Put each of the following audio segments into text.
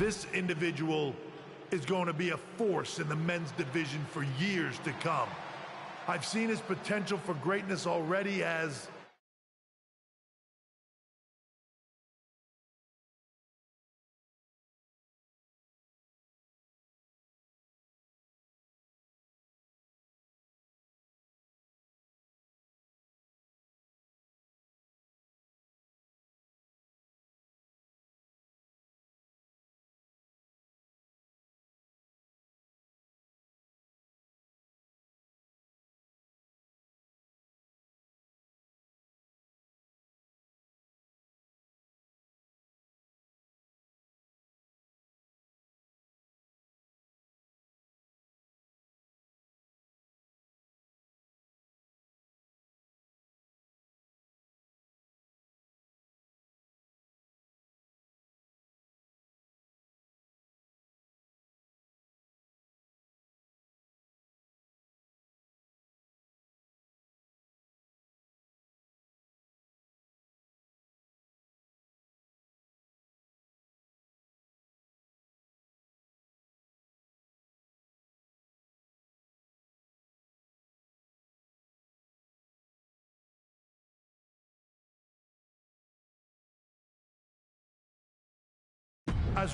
This individual is going to be a force in the men's division for years to come. I've seen his potential for greatness already as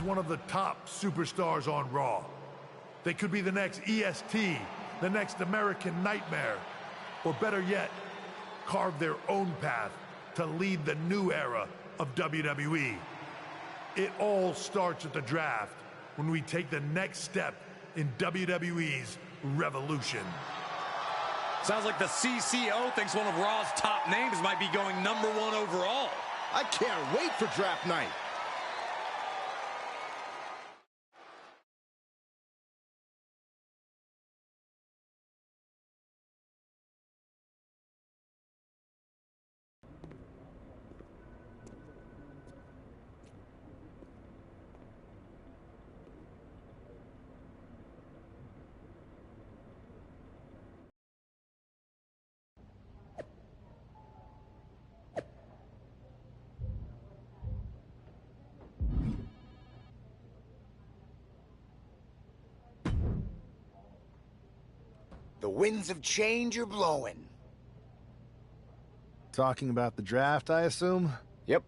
one of the top superstars on Raw. They could be the next EST, the next American Nightmare, or better yet, carve their own path to lead the new era of WWE. It all starts at the draft when we take the next step in WWE's revolution. Sounds like the CCO thinks one of Raw's top names might be going #1 overall. I can't wait for draft night. The winds of change are blowing. Talking about the draft, I assume? Yep.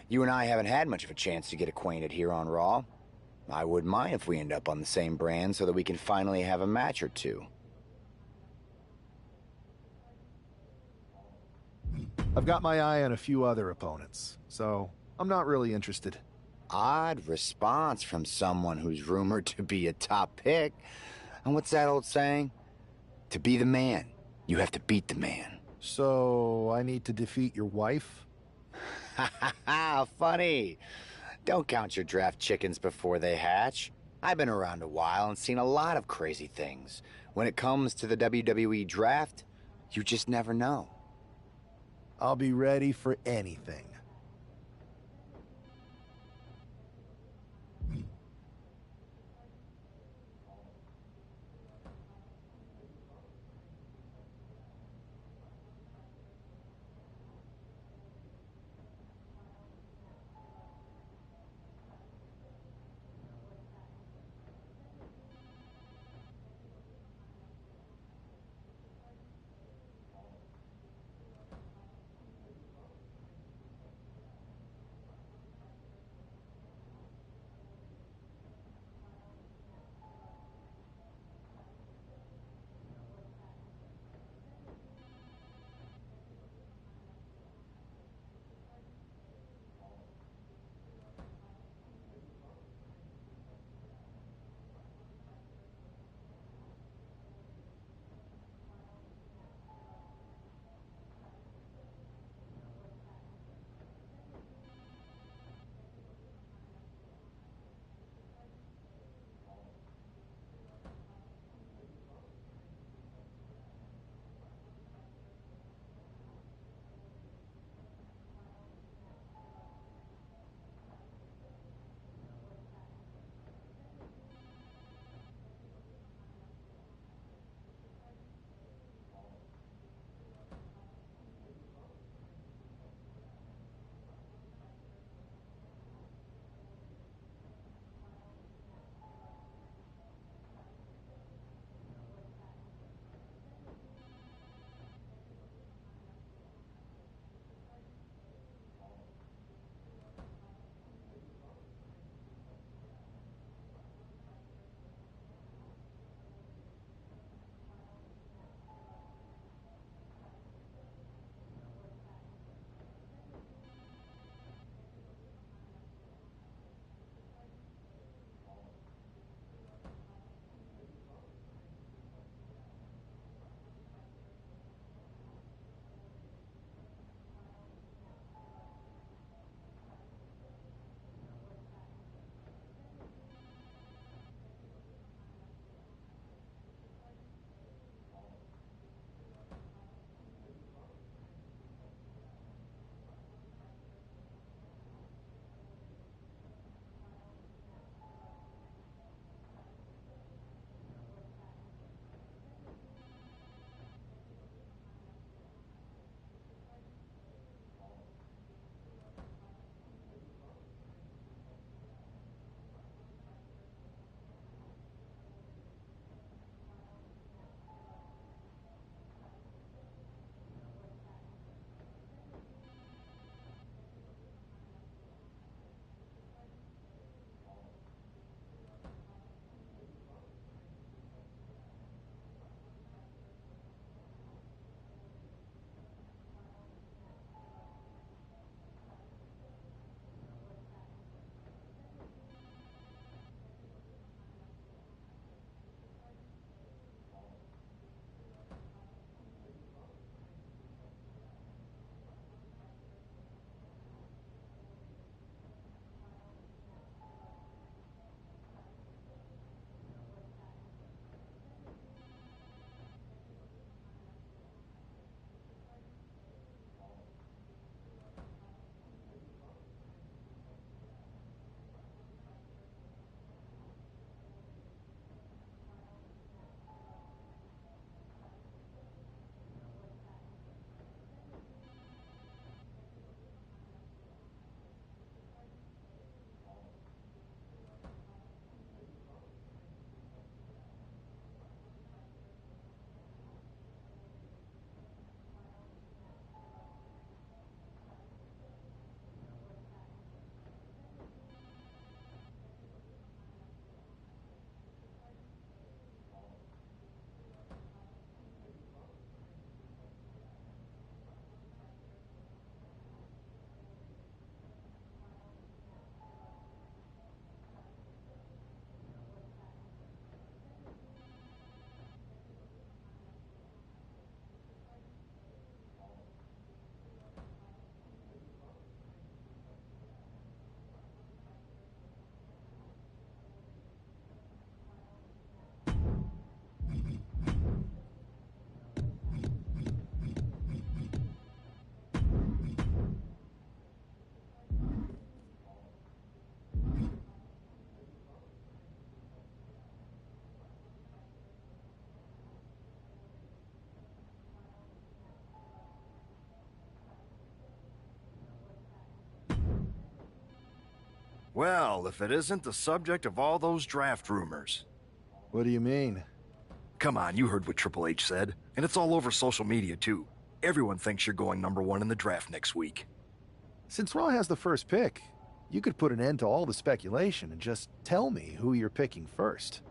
You and I haven't had much of a chance to get acquainted here on Raw. I wouldn't mind if we end up on the same brand so that we can finally have a match or two. I've got my eye on a few other opponents, so I'm not really interested. Odd response from someone who's rumored to be a top pick. And what's that old saying? To be the man, you have to beat the man. So, I need to defeat your wife? Ha ha ha, funny. Don't count your draft chickens before they hatch. I've been around a while and seen a lot of crazy things. When it comes to the WWE draft, you just never know. I'll be ready for anything. Well, if it isn't the subject of all those draft rumors. What do you mean? Come on, you heard what Triple H said. And it's all over social media, too. Everyone thinks you're going #1 in the draft next week. Since Raw has the first pick, you could put an end to all the speculation and just tell me who you're picking first.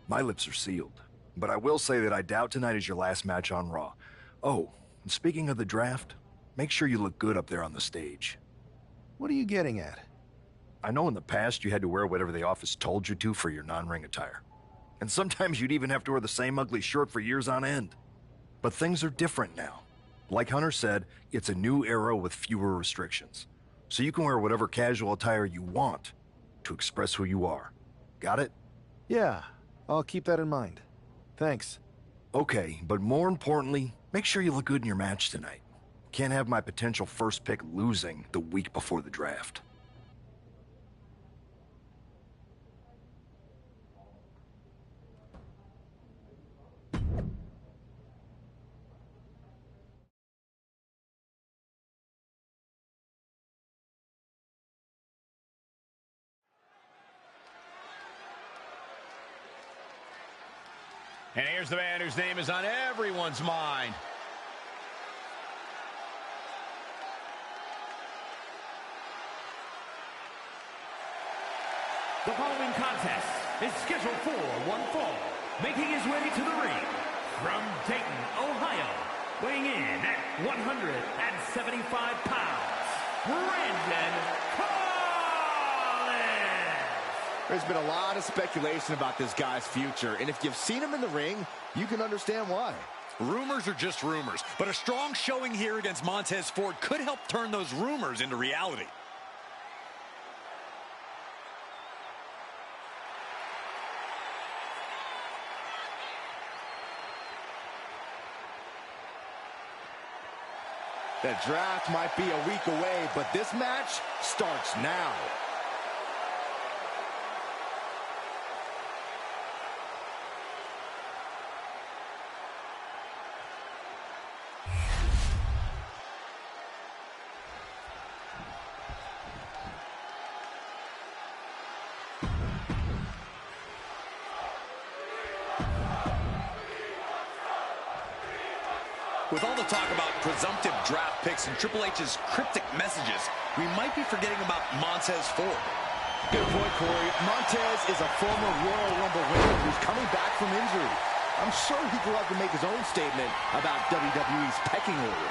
My lips are sealed. But I will say that I doubt tonight is your last match on Raw. Oh, and speaking of the draft, make sure you look good up there on the stage. What are you getting at? I know in the past you had to wear whatever the office told you to for your non-ring attire. And sometimes you'd even have to wear the same ugly shirt for years on end. But things are different now. Like Hunter said, it's a new era with fewer restrictions. So you can wear whatever casual attire you want to express who you are. Got it? Yeah, I'll keep that in mind. Thanks. Okay, but more importantly, make sure you look good in your match tonight. Can't have my potential first pick losing the week before the draft. And here's the man whose name is on everyone's mind. The following contest is scheduled for one fall. Making his way to the ring from Dayton, Ohio, weighing in at 175 pounds, Brandon Collins. There's been a lot of speculation about this guy's future, and if you've seen him in the ring, you can understand why. Rumors are just rumors, but a strong showing here against Montez Ford could help turn those rumors into reality. The draft might be a week away, but this match starts now. With all the talk about presumptive draft picks and Triple H's cryptic messages, we might be forgetting about Montez Ford. Good point, Corey. Montez is a former Royal Rumble winner who's coming back from injury. I'm sure he'd love to make his own statement about WWE's pecking order.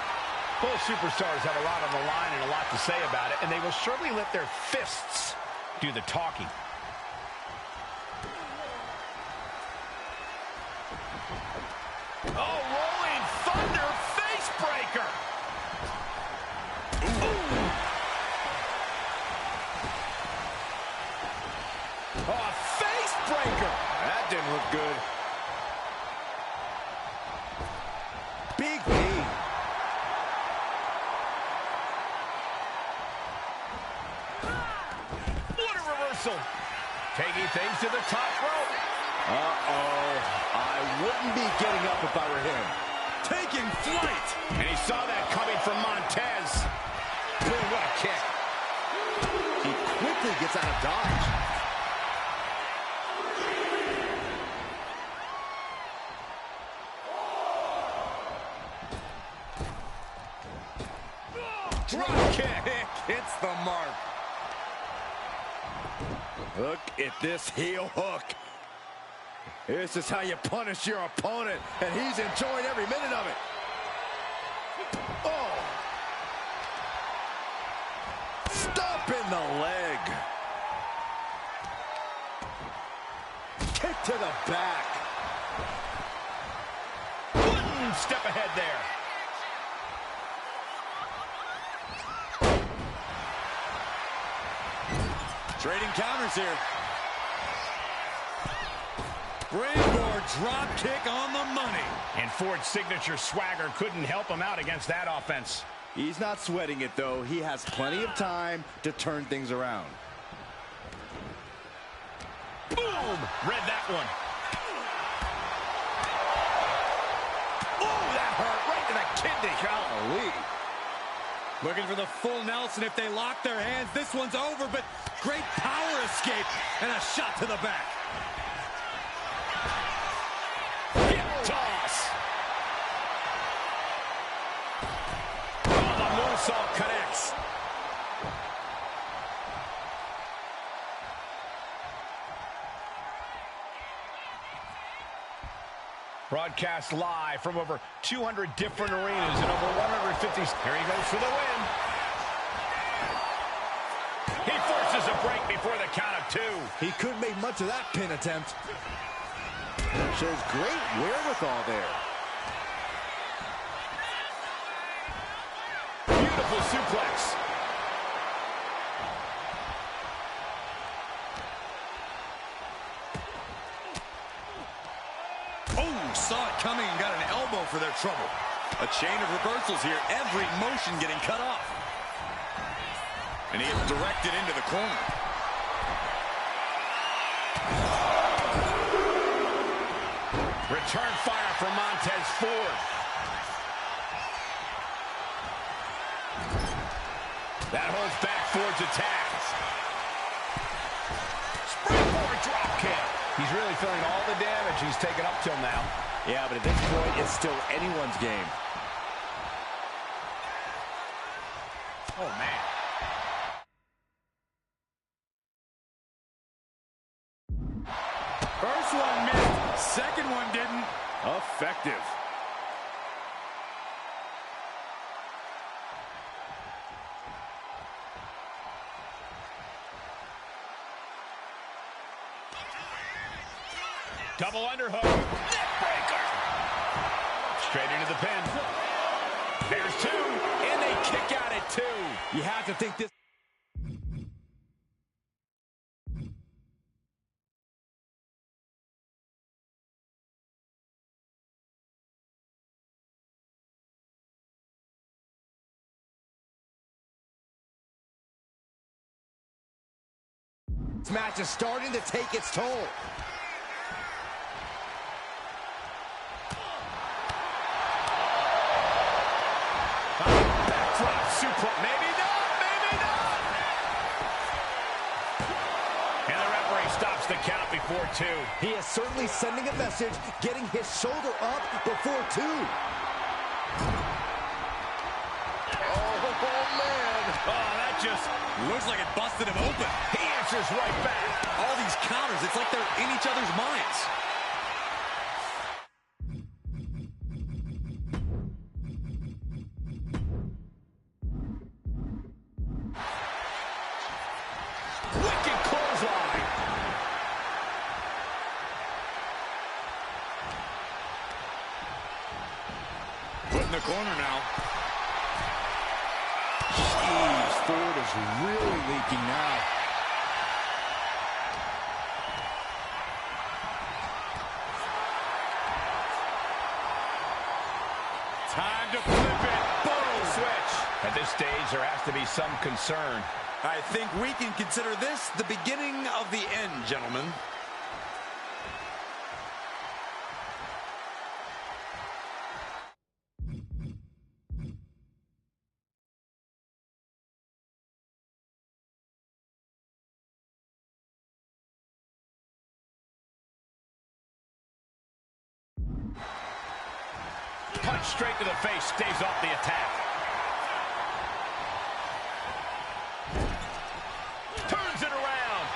Both superstars have a lot on the line and a lot to say about it, and they will surely let their fists do the talking. Oh, rolling thunder face breaker. Oh, a face breaker. That didn't look good. Big knee. What a reversal. Taking things to the top rope. Uh-oh. I wouldn't be getting up if I were him. Taking flight! And he saw that coming from Montez. Boy, what a kick. He quickly gets out of dodge. Drop kick. Hits the mark. Look at this heel hook. This is how you punish your opponent, and he's enjoying every minute of it. Oh! Stomp in the leg. Kick to the back. One step ahead there. Trading counters here. Springboard drop kick on the money. And Ford's signature swagger couldn't help him out against that offense. He's not sweating it, though. He has plenty of time to turn things around. Boom! Read that one. Oh, that hurt right to the kidney. Golly. Looking for the full Nelson. If they lock their hands, this one's over, but Great power escape and a shot to the back. Hip toss. Oh, the moonsault connects. Broadcast live from over 200 different arenas and over 150. Here he goes for the win. He forces a break before the count of 2. He couldn't make much of that pin attempt. Shows great wherewithal there. Beautiful suplex. Saw it coming and got an elbow for their trouble. A chain of reversals here, every motion getting cut off. And he is directed into the corner. Return fire from Montez Ford. That holds back Ford's attacks. Springboard drop kick. He's really feeling all the damage he's taken up till now. Yeah, but at this point, it's still anyone's game. Oh, man. First one missed, second one didn't. Effective. Double underhook. Neck breaker. Straight into the pin. There's 2. And they kick out at 2. You have to think this. This match is starting to take its toll. Backdrop suplex. Maybe not. Maybe not. And the referee stops the count before 2. He is certainly sending a message, getting his shoulder up before 2. Oh, man. Oh, that just looks like it busted him open. He answers right back. All these counters, it's like they're in each other's minds. Wicked clothesline. Put in the corner now. Jeez, Ford is really leaking now. Time to flip it. Boom. Switch. At this stage, there has to be some concern. I think we can consider this the beginning of the end, gentlemen. Punch straight to the face, stays off the attack. Turns it around.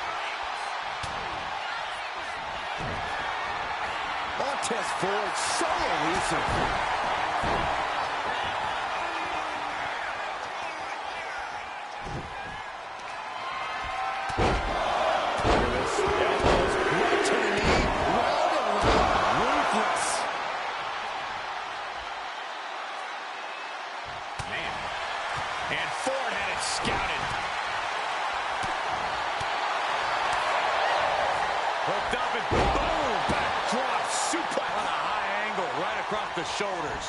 Montez Ford, so elusive. And Ford had it scouted. Hooked up and boom! Backdrop suplex on a high angle right across the shoulders.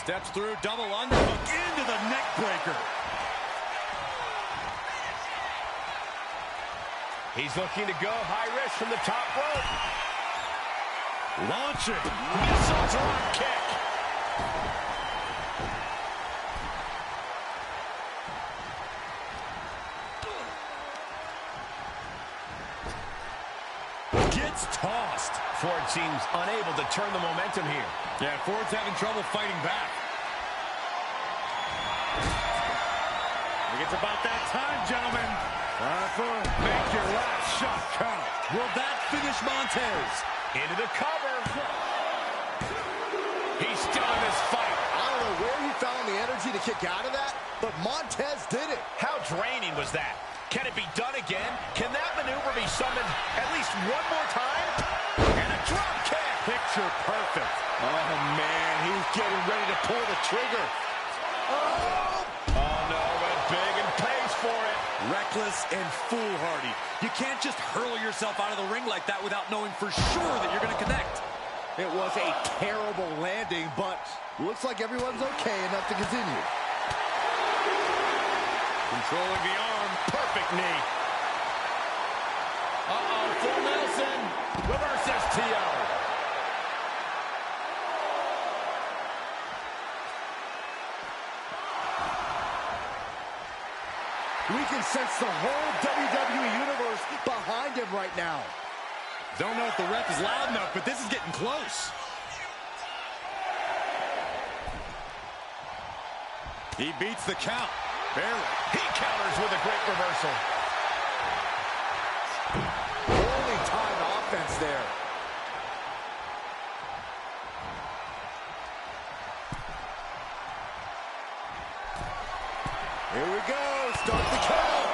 Steps through, double underhook into the neck breaker. He's looking to go high risk from the top rope. Launching. Missile drop kick. Gets tossed. Ford seems unable to turn the momentum here. Yeah, Ford's having trouble fighting back. I think it's about that time, gentlemen. Make your last shot count. Will that finish Montez? Into the cover. He's still in this fight. I don't know where he found the energy to kick out of that, but Montez did it. How draining was that? Can it be done again? Can that maneuver be summoned at least one more time? And a drop kick. Picture perfect. Oh, man, he's getting ready to pull the trigger. Oh, no, went big and pays for it. Reckless and foolhardy. You can't just hurl yourself out of the ring like that without knowing for sure that you're going to connect. It was a terrible landing, but looks like everyone's okay enough to continue. Controlling the arm. Perfect knee. Uh-oh, full Nelson. Reverse STO. We can sense the whole WWE Universe behind him right now. Don't know if the ref is loud enough, but this is getting close. He beats the count. Barely. He counters with a great reversal. Holy time offense there. Here we go. Start the count.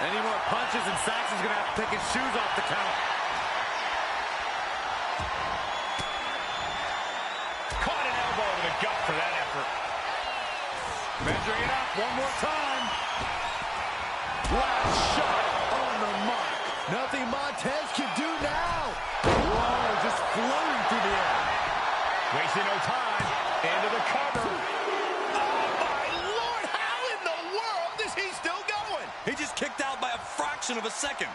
Any more punches and Saxon's going to have to take his shoes off the count. Caught an elbow to the gut for that effort. Measuring it up one more time. Last shot on the mark. Nothing Montez can do now. Whoa, just floating through the air. Wasting no time. Into the cover. Oh, my Lord, how in the world is he still going? He just kicked out by a fraction of a second.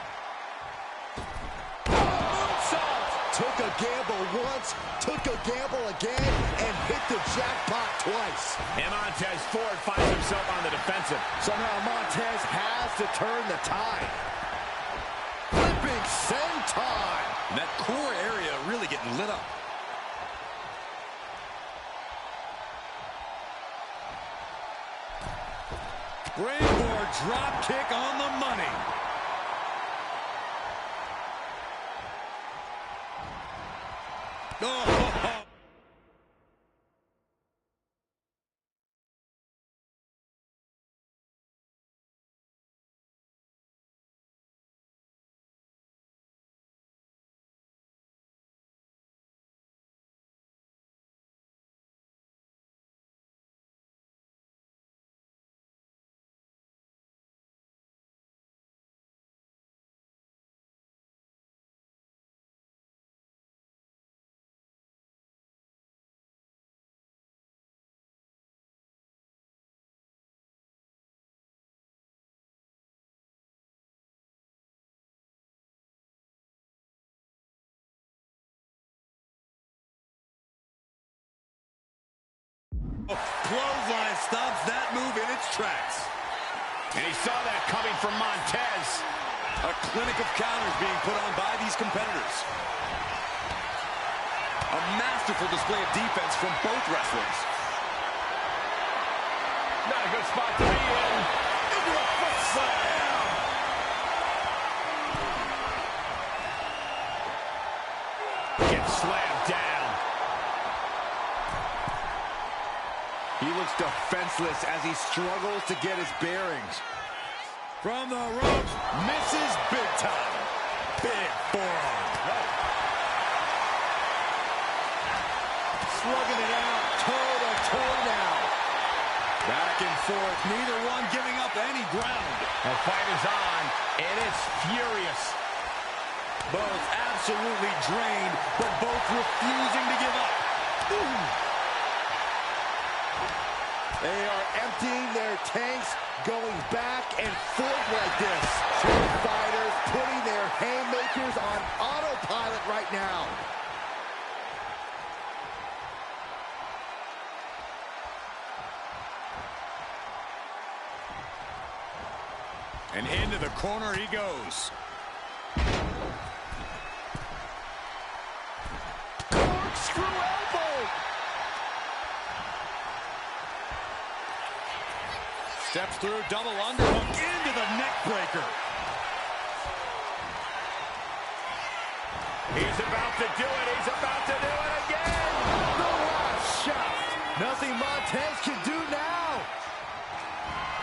Moonsault. Took a gamble once, took a gamble again, and hit the jackpot twice. And Montez Ford finds himself on the defensive. Somehow Montez has to turn the tide. Flipping senton. And that core area really getting lit up. Springboard drop kick on the money. Oh. Clothesline stops that move in its tracks. And he saw that coming from Montez. A clinic of counters being put on by these competitors. A masterful display of defense from both wrestlers. Not a good spot to be in. Into a foot slam. Gets slammed down. He looks defenseless as he struggles to get his bearings. From the ropes, misses big time. Big forearm. Slugging it out, toe-to-toe now. Back and forth, neither one giving up any ground. The fight is on, and it's furious. Both absolutely drained, but both refusing to give up. Ooh. They are emptying their tanks, going back and forth like this. Two fighters putting their haymakers on autopilot right now. And into the corner he goes. Corkscrew elbow. Steps through, double underhook into the neck breaker. He's about to do it. He's about to do it again. The last shot. Nothing Montez can do now.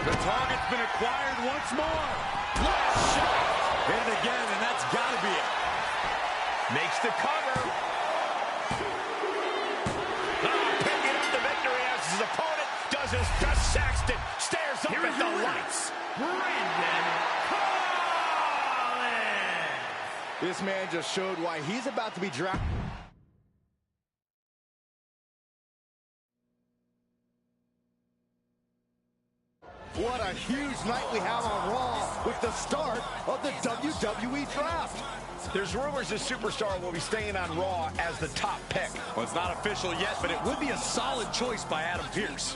The target's been acquired once more. Last shot. Hit it again, and that's got to be it. Makes the cover. Picking up the victory as his opponent does his best. Saxton stares up at the lights. Brandon Collins. This man just showed why he's about to be drafted. What a huge night we have on Raw with the start of the WWE Draft. There's rumors this superstar will be staying on Raw as the top pick. Well, it's not official yet, but it would be a solid choice by Adam Pearce.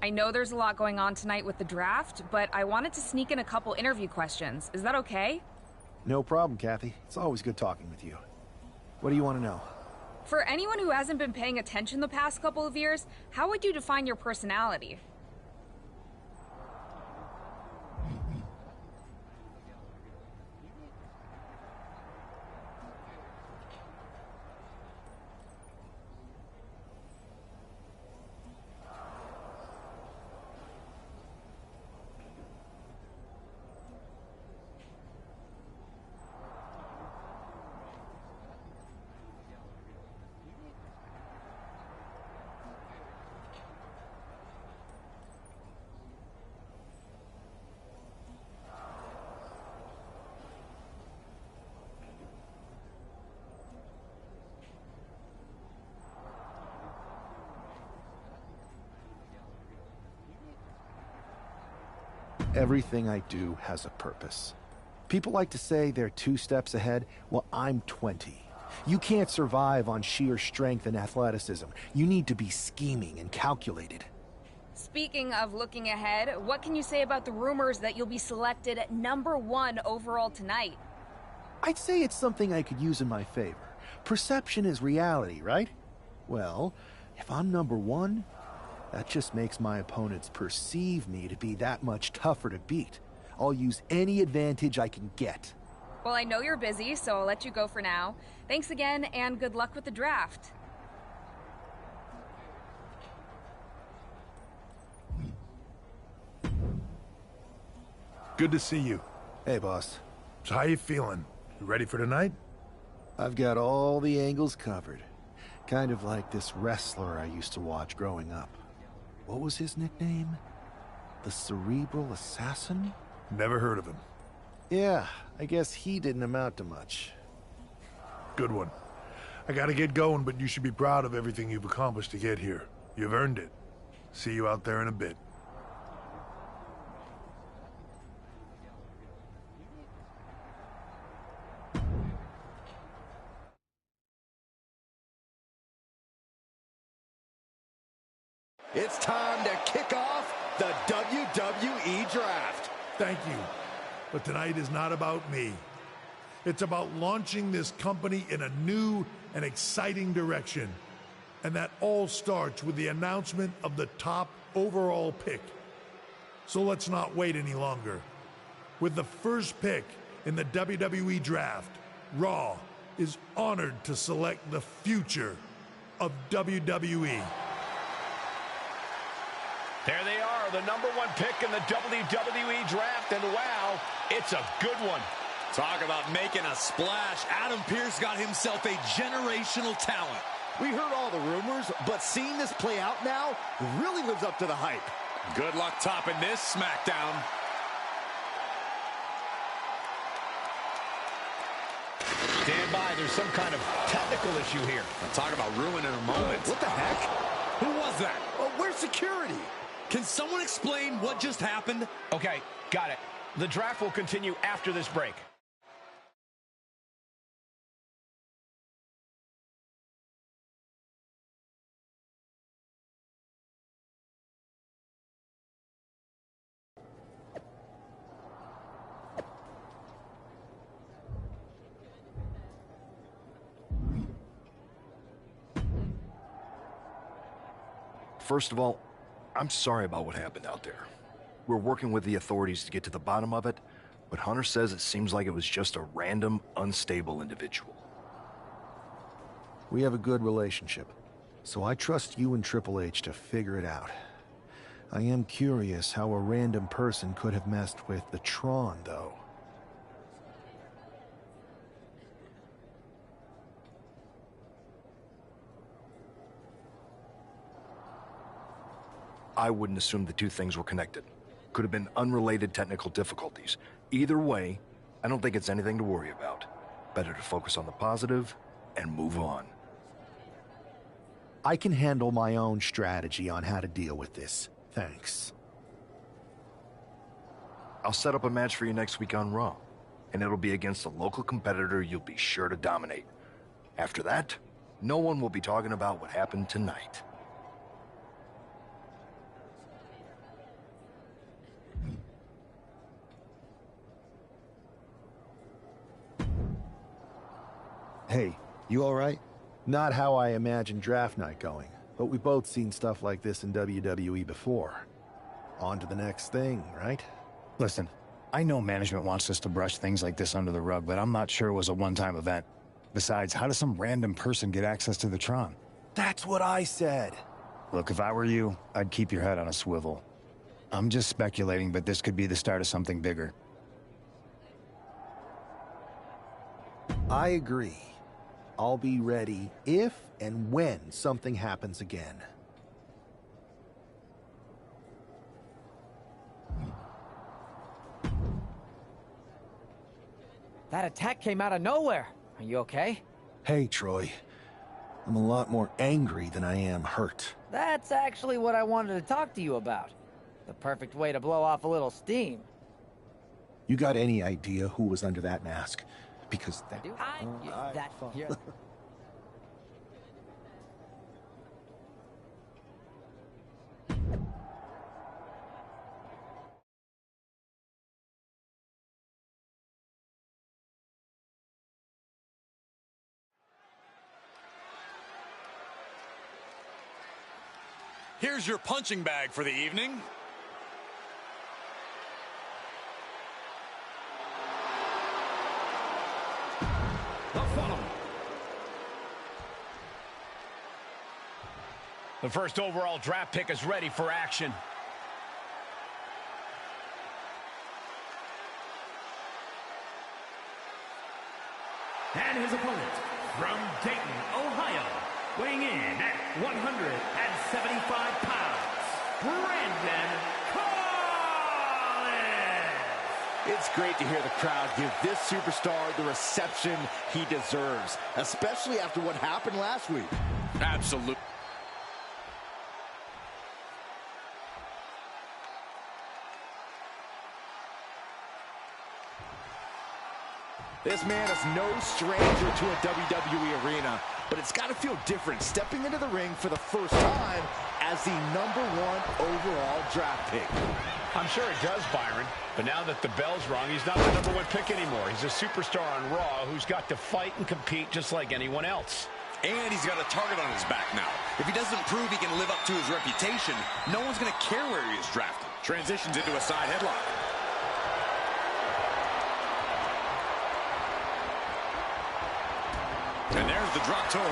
I know there's a lot going on tonight with the draft, but I wanted to sneak in a couple interview questions. Is that okay? No problem, Kathy. It's always good talking with you. What do you want to know? For anyone who hasn't been paying attention the past couple of years, how would you define your personality? Everything I do has a purpose. People like to say they're 2 steps ahead. Well, I'm 20. You can't survive on sheer strength and athleticism. You need to be scheming and calculated. Speaking of looking ahead, what can you say about the rumors that you'll be selected at #1 overall tonight? I'd say it's something I could use in my favor. Perception is reality, right? Well, if I'm #1, that just makes my opponents perceive me to be that much tougher to beat. I'll use any advantage I can get. Well, I know you're busy, so I'll let you go for now. Thanks again, and good luck with the draft. Good to see you. Hey, boss. So how you feeling? You ready for tonight? I've got all the angles covered. Kind of like this wrestler I used to watch growing up. What was his nickname? The Cerebral Assassin? Never heard of him. Yeah, I guess he didn't amount to much. Good one. I gotta get going, but you should be proud of everything you've accomplished to get here. You've earned it. See you out there in a bit. It's time to kick off the WWE Draft. Thank you. But tonight is not about me. It's about launching this company in a new and exciting direction. And that all starts with the announcement of the top overall pick. So let's not wait any longer. With the first pick in the WWE Draft, Raw is honored to select the future of WWE. There they are, the #1 pick in the WWE Draft, and wow, it's a good one. Talk about making a splash. Adam Pearce got himself a generational talent. We heard all the rumors, but seeing this play out now really lives up to the hype. Good luck topping this SmackDown. Stand by, there's some kind of technical issue here. Talk about ruining a moment. What the heck? Who was that? Oh, where's security? Can someone explain what just happened? Okay, got it. The draft will continue after this break. First of all, I'm sorry about what happened out there. We're working with the authorities to get to the bottom of it, but Hunter says it seems like it was just a random, unstable individual. We have a good relationship, so I trust you and Triple H to figure it out. I am curious how a random person could have messed with the Tron, though. I wouldn't assume the two things were connected. Could have been unrelated technical difficulties. Either way, I don't think it's anything to worry about. Better to focus on the positive and move on. I can handle my own strategy on how to deal with this. Thanks. I'll set up a match for you next week on Raw, and it'll be against a local competitor you'll be sure to dominate. After that, no one will be talking about what happened tonight. Hey, you all right? Not how I imagined draft night going, but we've both seen stuff like this in WWE before. On to the next thing, right? Listen, I know management wants us to brush things like this under the rug, but I'm not sure it was a one-time event. Besides, how does some random person get access to the Tron? That's what I said. Look, if I were you, I'd keep your head on a swivel. I'm just speculating, but this could be the start of something bigger. I agree. I'll be ready if and when something happens again. That attack came out of nowhere. Are you okay? Hey, Troy. I'm a lot more angry than I am hurt. That's actually what I wanted to talk to you about. The perfect way to blow off a little steam. You got any idea who was under that mask? Because that... Here's your punching bag for the evening. The first overall draft pick is ready for action. And his opponent, from Dayton, Ohio, weighing in at 175 pounds, Brandon Collins! It's great to hear the crowd give this superstar the reception he deserves, especially after what happened last week. Absolutely. This man is no stranger to a WWE arena, but it's got to feel different stepping into the ring for the first time as the #1 overall draft pick. I'm sure it does, Byron. But now that the bell's rung, he's not the #1 pick anymore. He's a superstar on Raw who's got to fight and compete just like anyone else. And he's got a target on his back now. If he doesn't prove he can live up to his reputation, no one's going to care where he is drafted. Transitions into a side headlock. And there's the drop toe.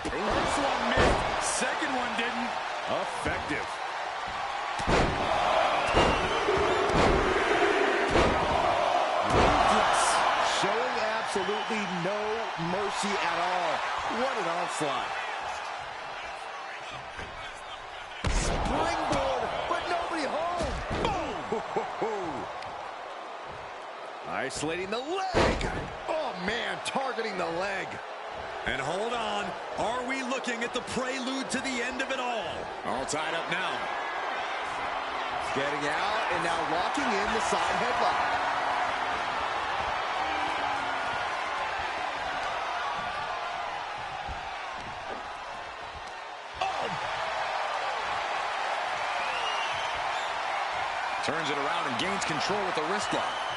First one missed. Second one didn't. Effective. Ruthless. Showing absolutely no mercy at all. What an onslaught. Springboard, but nobody home. Boom! Isolating the leg. Oh, man, targeting the leg. And hold on, are we looking at the prelude to the end of it all? All tied up now. Getting out and now locking in the side headlock. Oh! Turns it around and gains control with the wrist lock.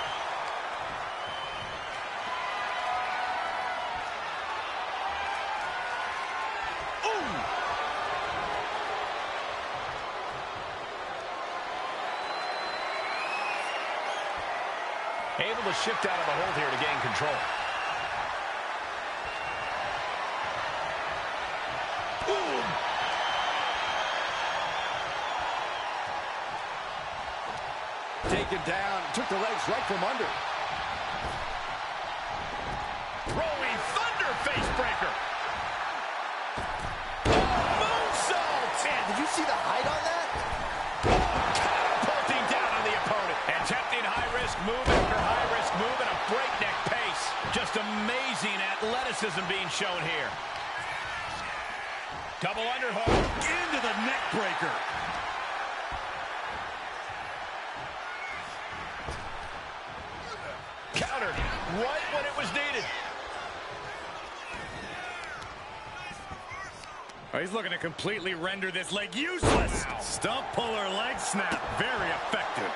Able to shift out of the hold here to gain control. Boom! Taken down, took the legs right from under. Rolling Thunder face breaker. Moonsault! Man, did you see the height on that? Catapulting down on the opponent. Attempting high-risk move after high-risk move at a breakneck pace. Just amazing athleticism being shown here. Double underhook. Into the neck breaker. Countered right when it was needed. Oh, he's looking to completely render this leg useless. Wow. Stump puller leg snap. Very effective.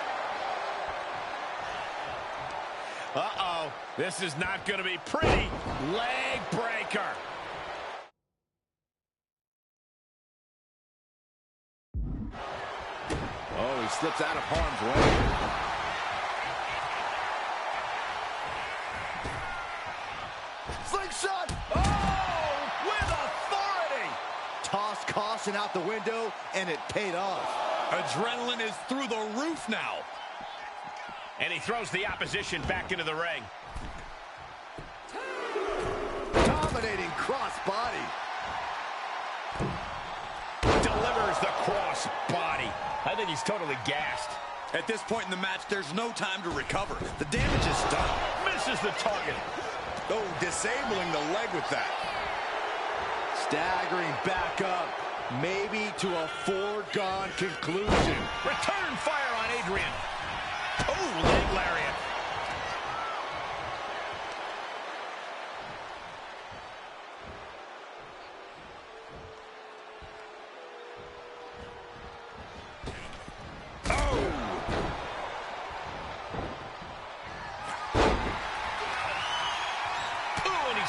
Uh-oh. This is not going to be pretty. Leg breaker. Oh, he slips out of harm's way. Slingshot! Oh, with authority! Tossed caution out the window, and it paid off. Adrenaline is through the roof now. And he throws the opposition back into the ring. Dominating cross body. Delivers the cross body. I think he's totally gassed. At this point in the match, there's no time to recover. The damage is done. Misses the target. Oh, disabling the leg with that. Staggering back up. maybe to a foregone conclusion. Return fire on Adrian. Oh, leg lariat.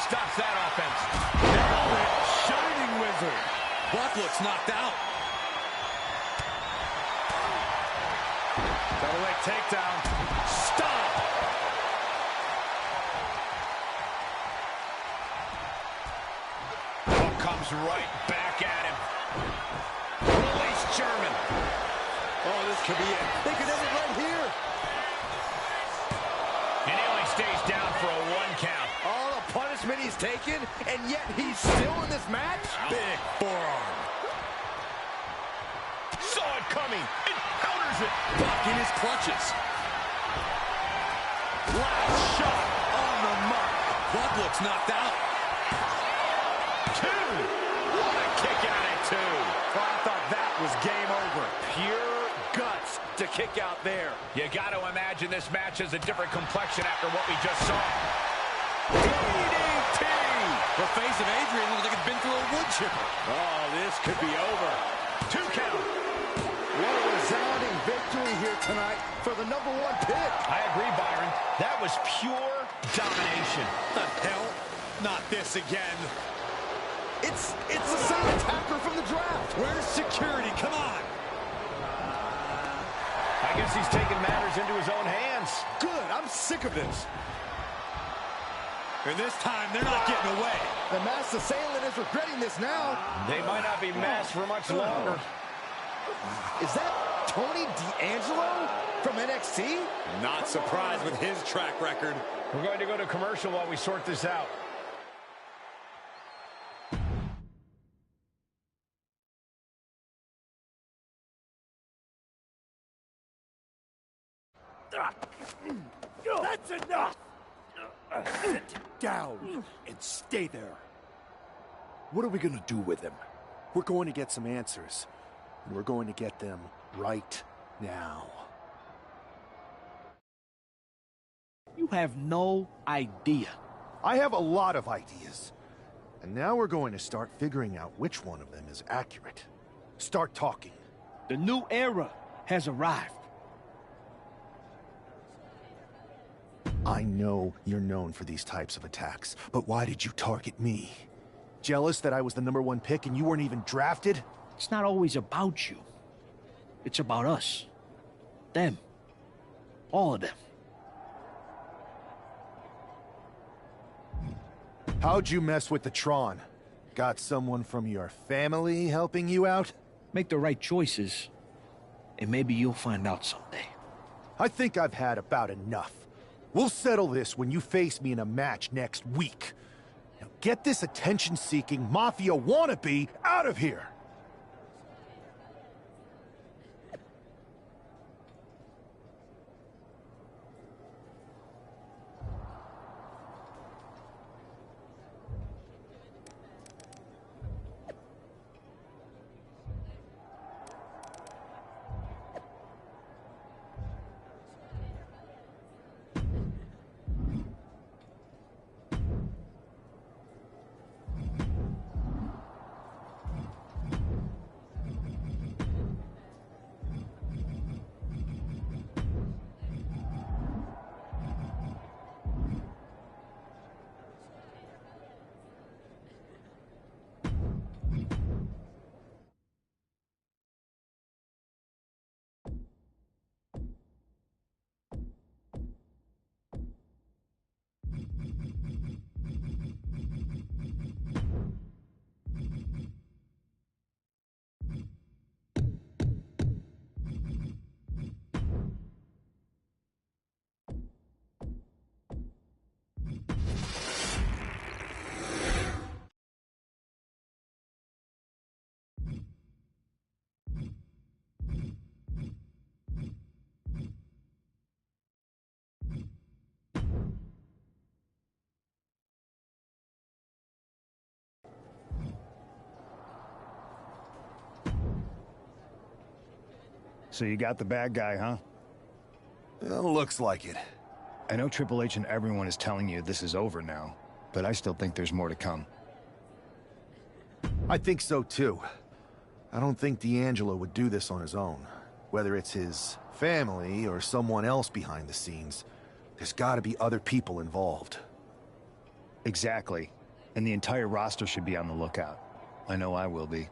Stops that offense. Now it's Shining Wizard. Buck looks knocked out. Double leg takedown. Stop. Buck comes right back at him. Release German. Oh, this could be it. They could end it right here. And he only stays down for a 1 count. All the punishment he's taken, and yet he's still in this match? Big forearm. Saw it coming. And counters it. Buck in his clutches. Last shot on the mark. Buck looks knocked out. 2. What a kick out at 2. Oh, I thought that was game over. Pure guts to kick out there. You got to imagine this match has a different complexion after what we just saw. DDT! The face of Adrian looks like it's been through a wood chipper. Oh, this could be over. 2 count. What a resounding victory here tonight for the #1 pick. I agree, Byron. That was pure domination. The hell? Not this again. It's the same attacker from the draft. Where's security? Come on. I guess he's taking matters into his own hands. Good, I'm sick of this. And this time, they're not getting away. The masked assailant is regretting this now. They might not be masked for much longer. Is that Tony D'Angelo from NXT? Not surprised with his track record. We're going to go to commercial while we sort this out. That's enough! Sit down and stay there. What are we gonna do with him? We're going to get some answers. And we're going to get them right now. You have no idea. I have a lot of ideas. And now we're going to start figuring out which one of them is accurate. Start talking. The new era has arrived. I know you're known for these types of attacks, but why did you target me? Jealous that I was the #1 pick and you weren't even drafted? It's not always about you. It's about us. Them. All of them. How'd you mess with the Tron? Got someone from your family helping you out? Make the right choices, and maybe you'll find out someday. I think I've had about enough. We'll settle this when you face me in a match next week. Now get this attention-seeking mafia wannabe out of here! So you got the bad guy, huh? Looks like it. I know Triple H and everyone is telling you this is over now, but I still think there's more to come. I think so too. I don't think D'Angelo would do this on his own. Whether it's his family or someone else behind the scenes, there's gotta be other people involved. Exactly. And the entire roster should be on the lookout. I know I will be.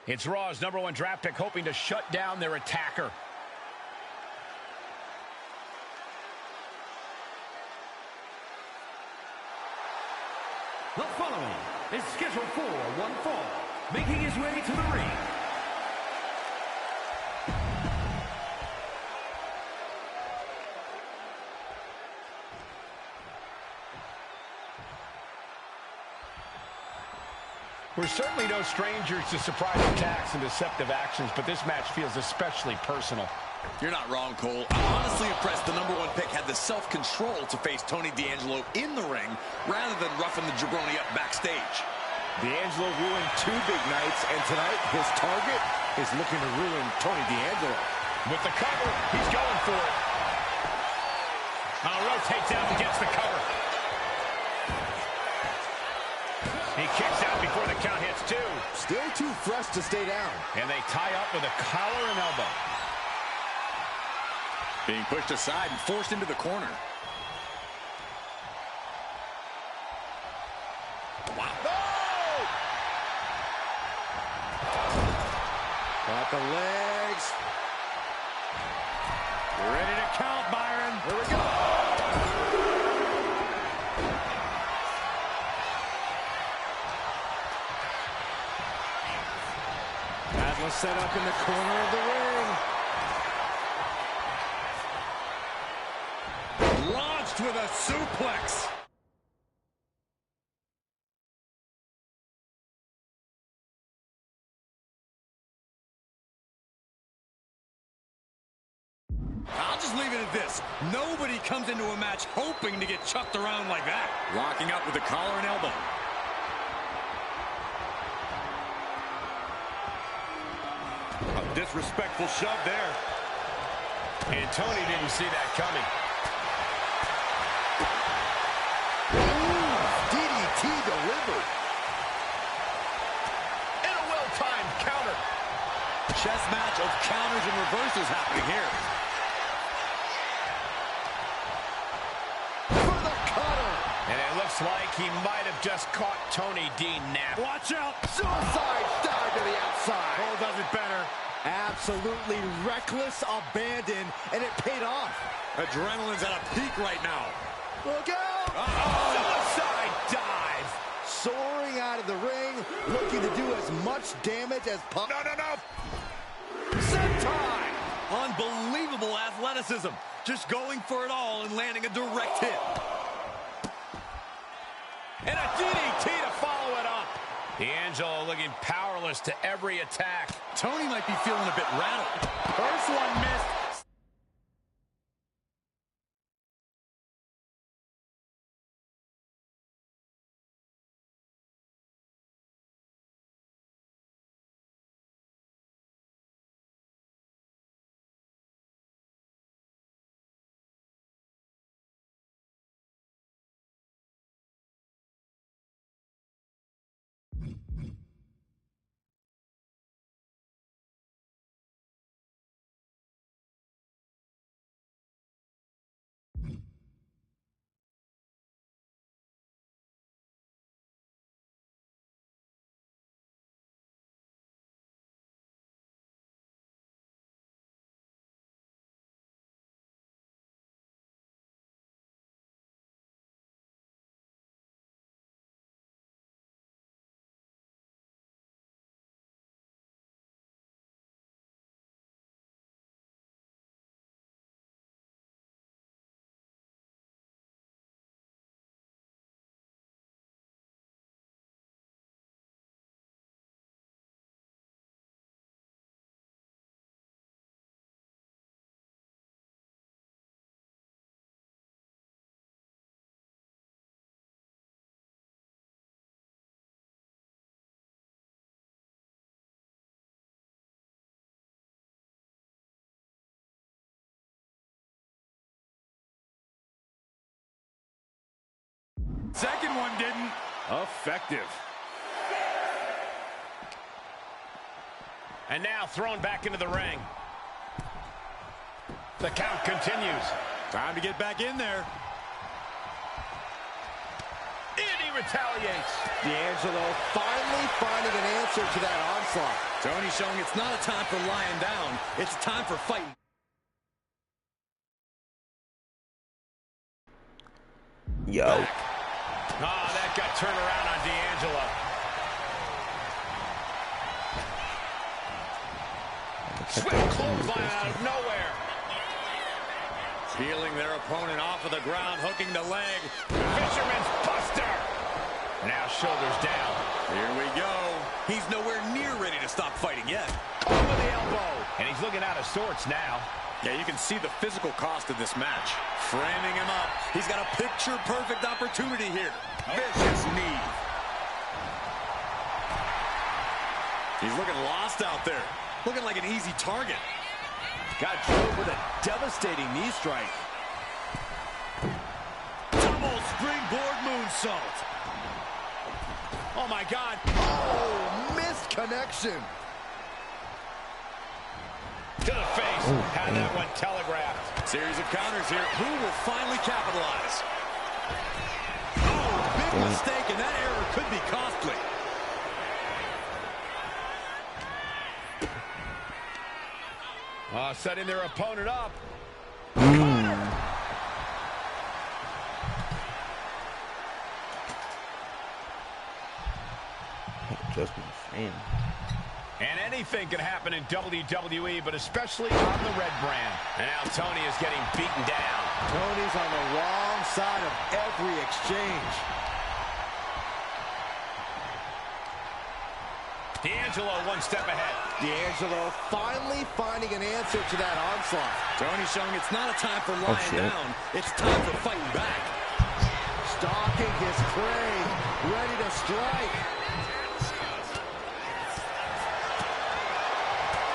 It's Raw's #1 draft pick hoping to shut down their attacker. The following is scheduled for one fall, making his way to the ring. We're certainly no strangers to surprise attacks and deceptive actions, but this match feels especially personal. You're not wrong, Cole. I'm honestly impressed the #1 pick had the self-control to face Tony D'Angelo in the ring rather than roughing the jabroni up backstage. D'Angelo ruined 2 big nights, and tonight his target is looking to ruin Tony D'Angelo. With the cover, he's going for it. Rotates out and gets the cover. He kicks out before the count hits 2. Still too fresh to stay down. And they tie up with a collar and elbow. Being pushed aside and forced into the corner. Wow. Oh! Got the legs. You're ready to count, Byron. Here we go. Atlas set up in the corner of the ring. Launched with a suplex. I'll just leave it at this. Nobody comes into a match hoping to get chucked around like that. Locking up with the collar and elbow. A disrespectful shove there. And Tony didn't see that coming. DDT delivered. And a well-timed counter. Chess match of counters and reversals happening here. For the cutter. And it looks like he might have just caught Tony D napping. Watch out. Suicide dive to the outside. Cole does it better. Absolutely reckless abandon, and it paid off. Adrenaline's at a peak right now. Look out. Suicide dive. Soaring out of the ring, looking to do as much damage as possible. No. Sentai. Unbelievable athleticism. Just going for it all and landing a direct hit. And a DDT to follow it up. D'Angelo looking powerless to every attack. Tony might be feeling a bit rattled. First one missed. one didn't. Effective. And now thrown back into the ring. The count continues. Time to get back in there. And he retaliates. D'Angelo finally finding an answer to that onslaught. Tony showing it's not a time for lying down. It's time for fighting. Yo. Oh, that got turned around on D'Angelo. Swift clothesline out of nowhere. Peeling their opponent off of the ground, hooking the leg. Fisherman's buster. Now shoulders down. Here we go. He's nowhere near ready to stop fighting yet. Over the elbow. And he's looking out of sorts now. Yeah, you can see the physical cost of this match. Framing him up. He's got a picture-perfect opportunity here. Vicious knee. He's looking lost out there. Looking like an easy target. Got drilled with a devastating knee strike. Double springboard moonsault. Oh, my God. Oh, missed connection. To the face. Had that one telegraphed. Series of counters here. Who will finally capitalize? Oh, big mistake, and that error could be costly. Setting their opponent up. Just insane. And anything can happen in WWE, but especially on the red brand. And now Tony is getting beaten down. Tony's on the wrong side of every exchange. D'Angelo one step ahead. D'Angelo finally finding an answer to that onslaught. Tony showing it's not a time for lying down. It's time for fighting back. Stalking his prey, ready to strike.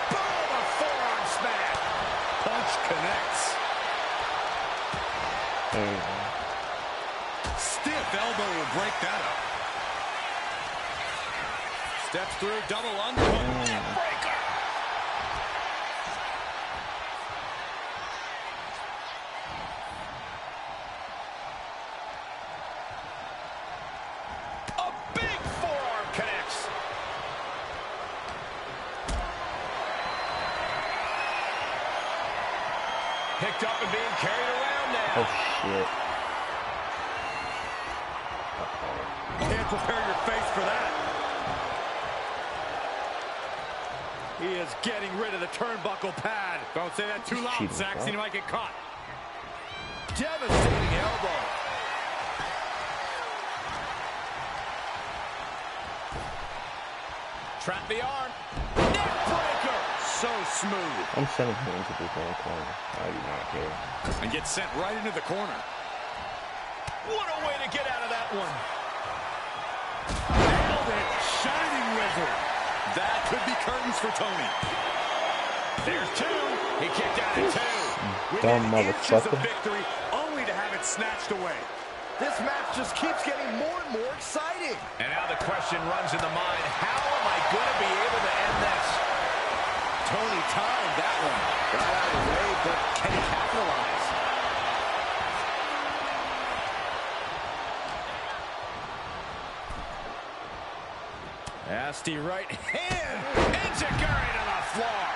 Boom, a forearm smash. Punch connects. Stiff elbow will break that up. Steps through, double underhook. Breaker. A big forearm connects. Picked up and being carried around now. Oh, shit. Can't prepare your face for that. He is getting rid of the turnbuckle pad. Don't say that too loud, Saxon. He might get caught. Devastating elbow. Trap the arm. Neck breaker. So smooth. I'm sending him into the damn corner. I do not care. And gets sent right into the corner. What a way to get out of that one. Nailed it. Shining Wizard. That could be curtains for Tony. There's two. He kicked out at two. Dumb Within inches of motherfucker. victory, only to have it snatched away. This match just keeps getting more and more exciting. And now the question runs in the mind, how am I going to be able to end this? Tony timed that one. Got out of the way, but can he capitalize? Nasty right hand. Enziguri to the floor.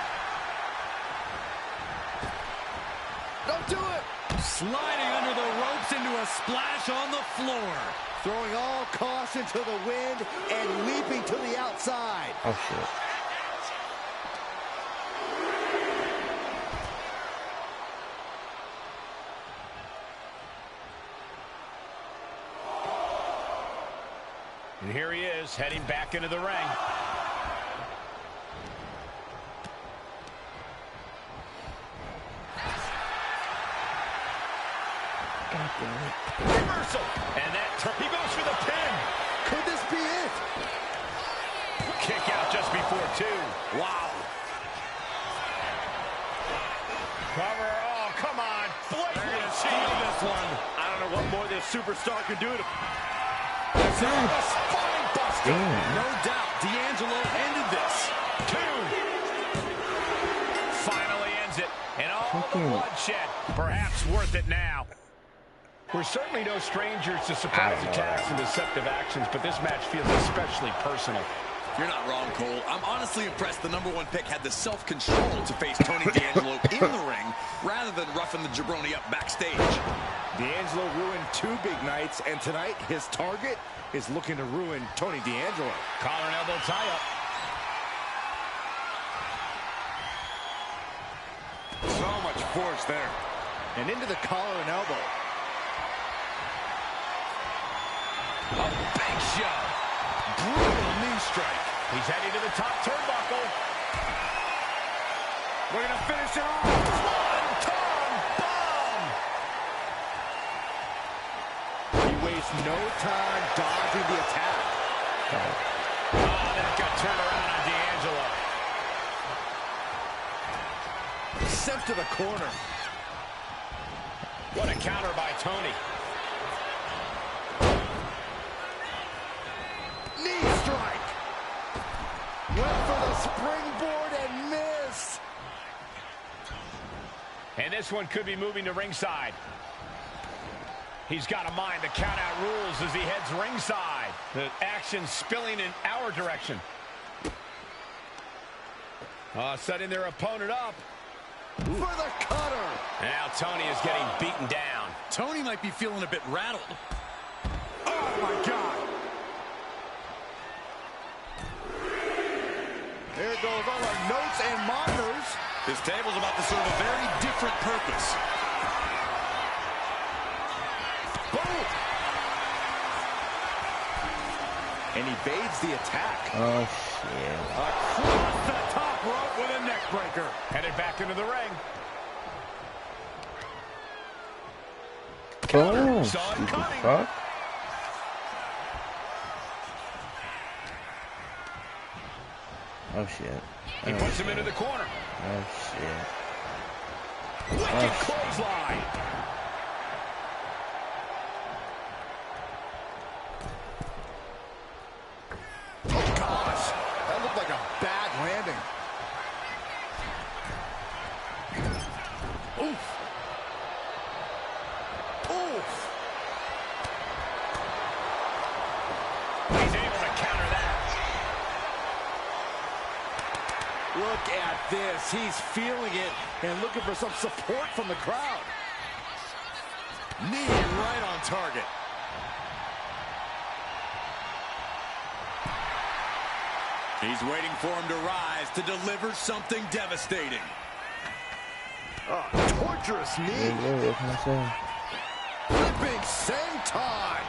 Don't do it. Sliding under the ropes into a splash on the floor. Throwing all caution to the wind and leaping to the outside. Oh, shit. And here he is, heading back into the ring. God damn it. Reversal. And that he goes for the pin. Could this be it? Kick out just before two. Wow. Cover. Oh, come on. Blake will achieve this one. I don't know what more this superstar can do to... A spine buster. No doubt, D'Angelo ended this. 2. Finally ends it. And all the bloodshed. Perhaps worth it now. We're certainly no strangers to surprise attacks and deceptive actions, but this match feels especially personal. You're not wrong, Cole. I'm honestly impressed the #1 pick had the self-control to face Tony D'Angelo in the ring rather than roughing the jabroni up backstage. D'Angelo ruined 2 big nights, and tonight his target is looking to ruin Tony D'Angelo. Collar and elbow tie-up. So much force there. And into the collar and elbow. A big shove. Brutal knee strike. He's heading to the top turnbuckle. We're going to finish it off. Swanton bomb. He wastes no time dodging the attack. Oh, that got turned around on D'Angelo. Sent to the corner. What a counter by Tony. Knee strike. Went for the springboard and missed. And this one could be moving to ringside. He's got to mind the count-out rules as he heads ringside. The action spilling in our direction. Setting their opponent up. For the cutter. Now Tony is getting beaten down. Tony might be feeling a bit rattled. Oh, my God. There goes all our notes and monitors. This table's about to serve a very different purpose. Boom! And evades the attack. Oh, shit. Across the top rope with a neck breaker. Headed back into the ring. Boom. Saw it Stupid coming. fuck. Oh, shit. He puts him into the corner. Oh, shit. Wicked clothesline. Oh, gosh. That looked like a bad landing. Oof. Oof. He's able to counter that. Look at this. He's feeling it and looking for some support from the crowd. Knee right on target. He's waiting for him to rise to deliver something devastating. Oh, torturous knee. Yeah, what can I say? Flipping senton.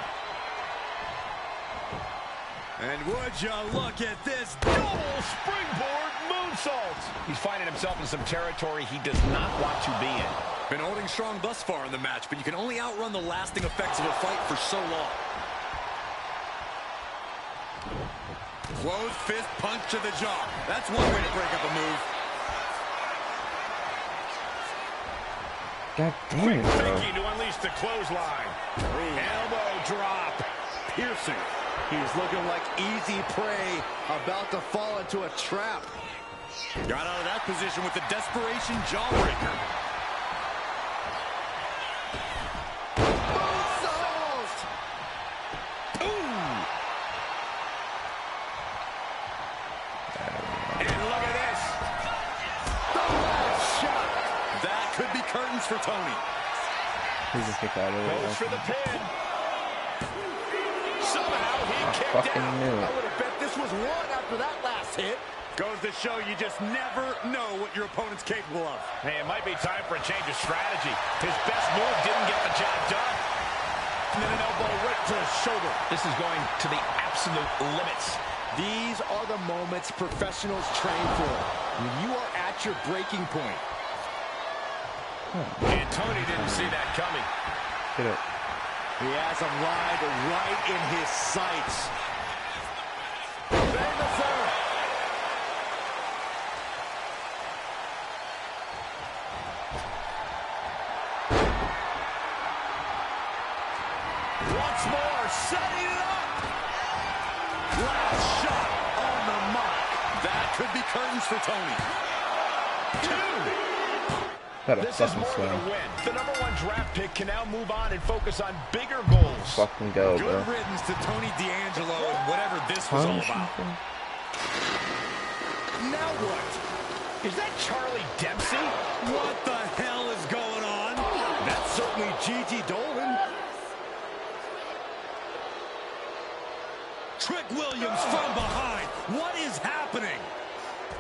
And would you look at this Double springboard moonsault. He's finding himself in some territory he does not want to be in. Been holding strong thus far in the match, but you can only outrun the lasting effects of a fight for so long. Closed fist punch to the jaw. That's one way to break up a move. God damn Quick it, bro. thinking to unleash the clothesline. Elbow drop. Piercing. He's looking like easy prey, about to fall into a trap. Got out of that position with the desperation jawbreaker. Moonsault! Ooh! And look at this. The last shot. That could be curtains for Tony. He's a kick out of it. Goes for the pin. Somehow he kicked Fucking out. knew I it. would have bet this was one after that last hit. Goes to show you just never know what your opponent's capable of. Hey, it might be time for a change of strategy. His best move didn't get the job done. And then an elbow right to the shoulder. This is going to the absolute limits. These are the moments professionals train for. When you are at your breaking point. And Tony didn't see that coming. Get it. He has him lined right in his sights. Bang the third. Once more, setting it up. Last shot on the mark. That could be curtains for Tony. 2. This is more than a win. The #1 draft pick can now move on and focus on bigger goals. Fucking go, Good bro. riddance to Tony D'Angelo and whatever this was all about. Now what? Is that Charlie Dempsey? What the hell is going on? That's certainly Gigi Dolan. Trick Williams from behind. What is happening?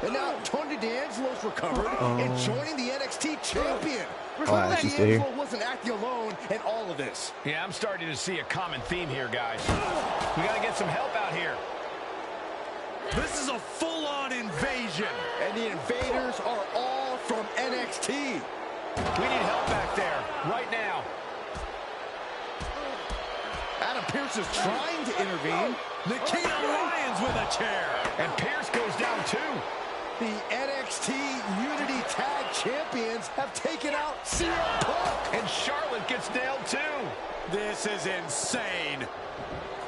And now Tony D'Angelo's recovered and joining the NXT champion. Is he still here? D'Angelo wasn't acting alone in all of this. Yeah, I'm starting to see a common theme here, guys. We got to get some help out here. This is a full-on invasion. And the invaders are all from NXT. We need help back there, right now. Adam Pearce is trying to intervene. Nikita Lyons with a chair. And Pearce goes down too. The NXT Unity Tag Champions have taken out CM Punk. And Charlotte gets nailed too. This is insane.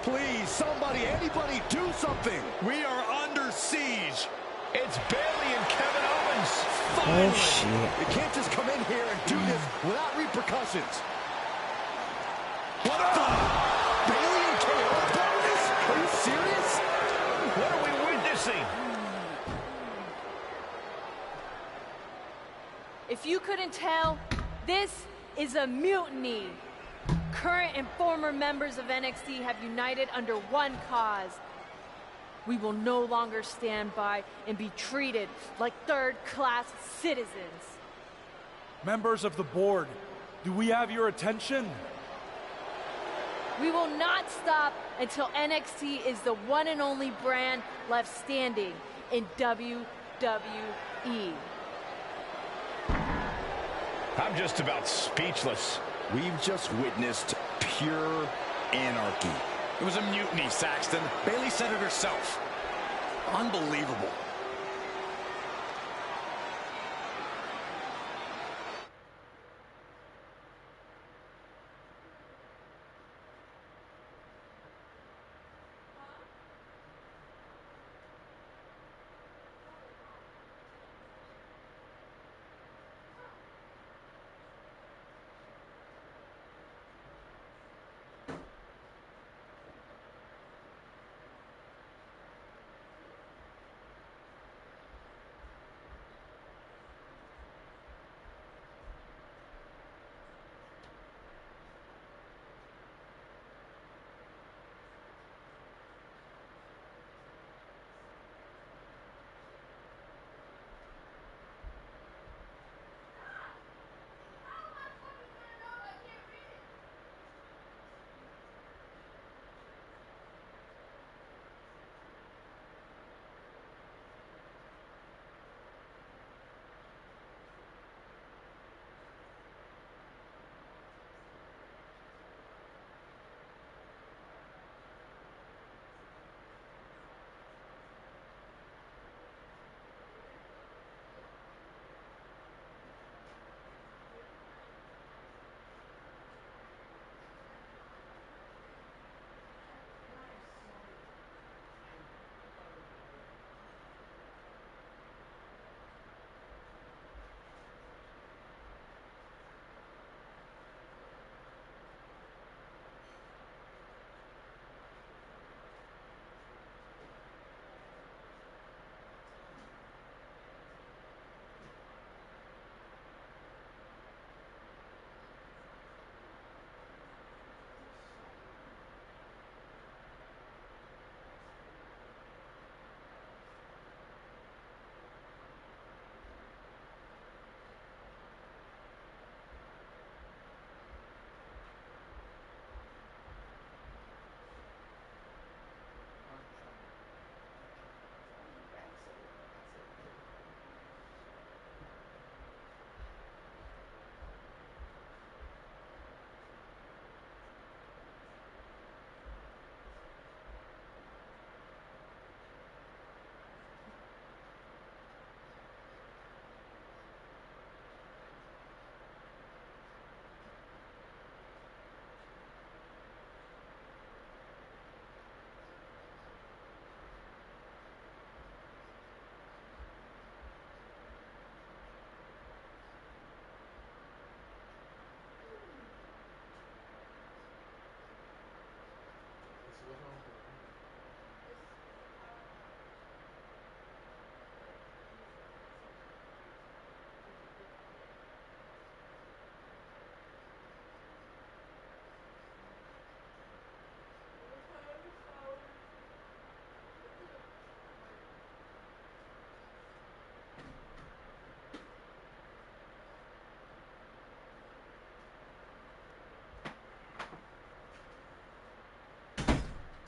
Please, somebody, anybody, do something. We are under siege. It's Bayley and Kevin Owens. Oh, shit. You can't just come in here and do this without repercussions. What the? Bayley and KO bonus? Are you serious? What are we witnessing? If you couldn't tell, this is a mutiny. Current and former members of NXT have united under one cause. We will no longer stand by and be treated like third-class citizens. Members of the board, do we have your attention? We will not stop until NXT is the one and only brand left standing in WWE. I'm just about speechless. We've just witnessed pure anarchy. It was a mutiny, Saxton. Bayley said it herself. Unbelievable.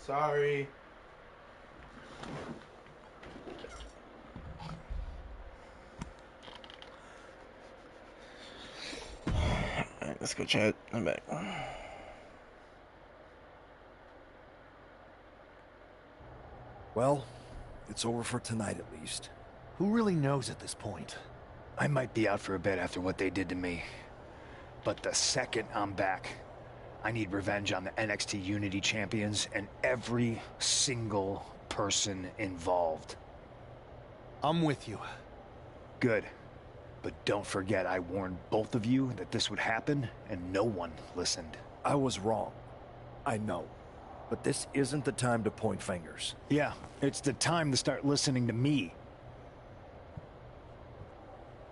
Sorry. Alright, let's go chat. I'm back. Well, it's over for tonight at least. Who really knows at this point? I might be out for a bit after what they did to me. But the second I'm back, I need revenge on the NXT Unity Champions and every single person involved. I'm with you. Good. But don't forget, I warned both of you that this would happen, and no one listened. I was wrong. I know. But this isn't the time to point fingers. Yeah, it's the time to start listening to me.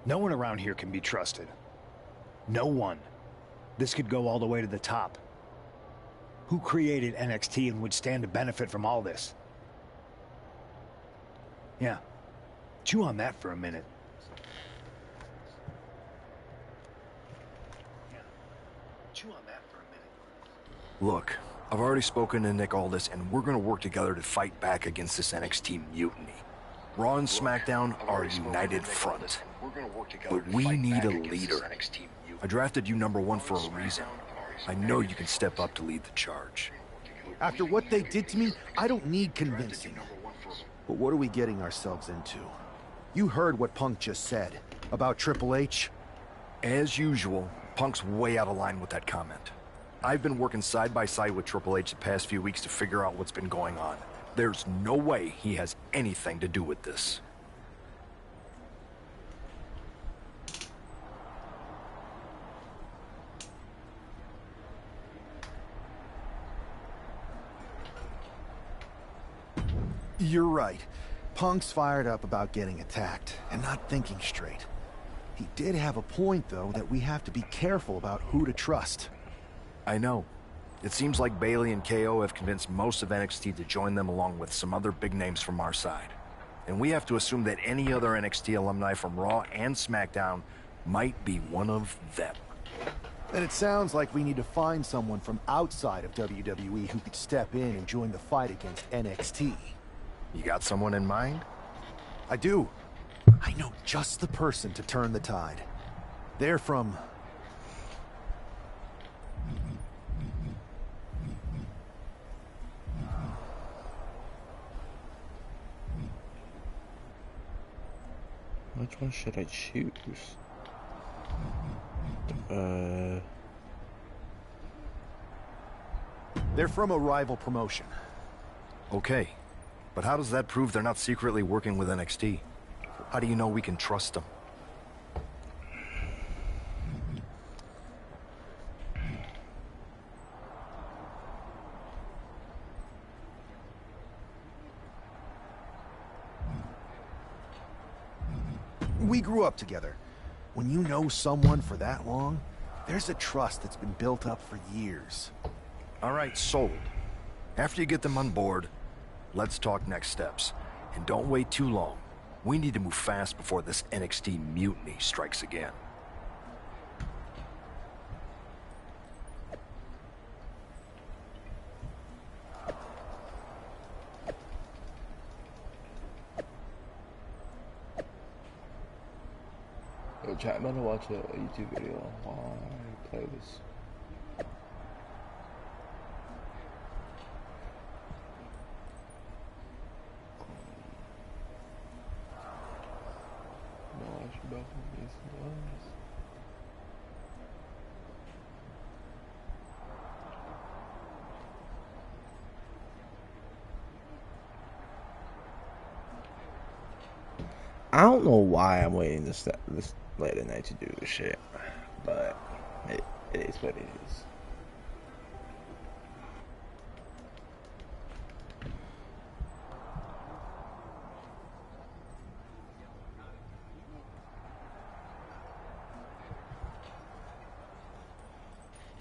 No one around here can be trusted. No one. This could go all the way to the top. Who created NXT and would stand to benefit from all this? Yeah. Chew on that for a minute. Look, I've already spoken to Nick Aldis, and we're gonna work together to fight back against this NXT mutiny. Raw and SmackDown are a united front. But we need a leader. I drafted you #1 for a reason. I know you can step up to lead the charge. After what they did to me, I don't need convincing. But what are we getting ourselves into? You heard what Punk just said about Triple H. As usual, Punk's way out of line with that comment. I've been working side by side with Triple H the past few weeks to figure out what's been going on. There's no way he has anything to do with this. You're right. Punk's fired up about getting attacked and not thinking straight. He did have a point, though, that we have to be careful about who to trust. I know. It seems like Bailey and KO have convinced most of NXT to join them along with some other big names from our side. And we have to assume that any other NXT alumni from Raw and SmackDown might be one of them. Then it sounds like we need to find someone from outside of WWE who could step in and join the fight against NXT. You got someone in mind? I do. I know just the person to turn the tide. They're from... Which one should I choose? They're from a rival promotion. Okay. But how does that prove they're not secretly working with NXT? How do you know we can trust them? We grew up together. When you know someone for that long, there's a trust that's been built up for years. All right, sold. After you get them on board, let's talk next steps. And don't wait too long. We need to move fast before this NXT mutiny strikes again. Yo, chat, I'm gonna watch a YouTube video while I play this. I don't know why I'm waiting this late at night to do this shit, but it is what it is.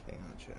Hang on, chat.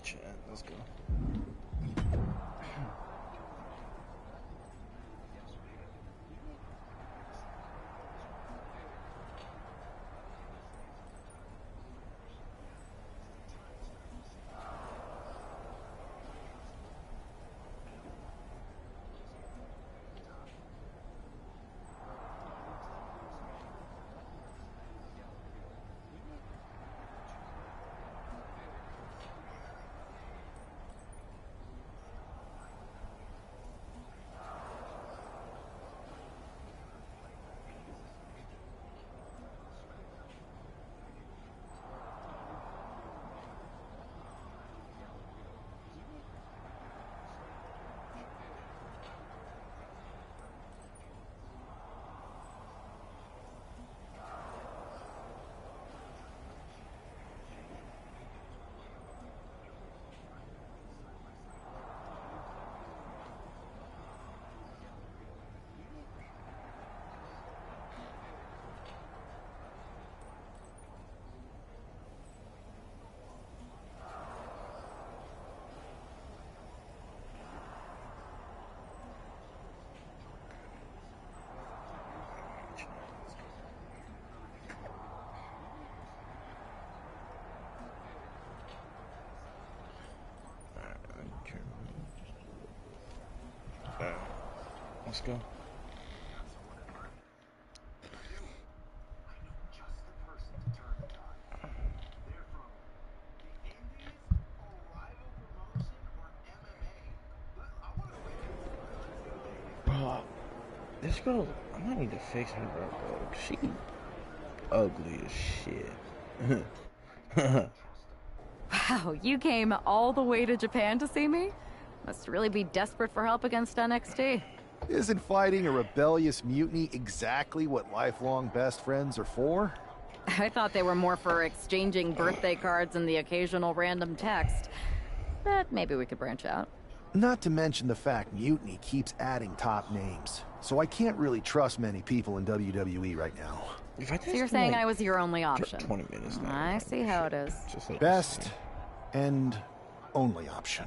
Chat, let's go. Let's go. Bro, this girl, I might need to fix her, bro. She ugly as shit. Wow, you came all the way to Japan to see me? Must really be desperate for help against NXT. Isn't fighting a rebellious mutiny exactly what lifelong best friends are for? I thought they were more for exchanging birthday cards and the occasional random text. But maybe we could branch out. Not to mention the fact Mutiny keeps adding top names, so I can't really trust many people in WWE right now. So you're saying I was your only option? 20 minutes now. I see how it is. Best and only option.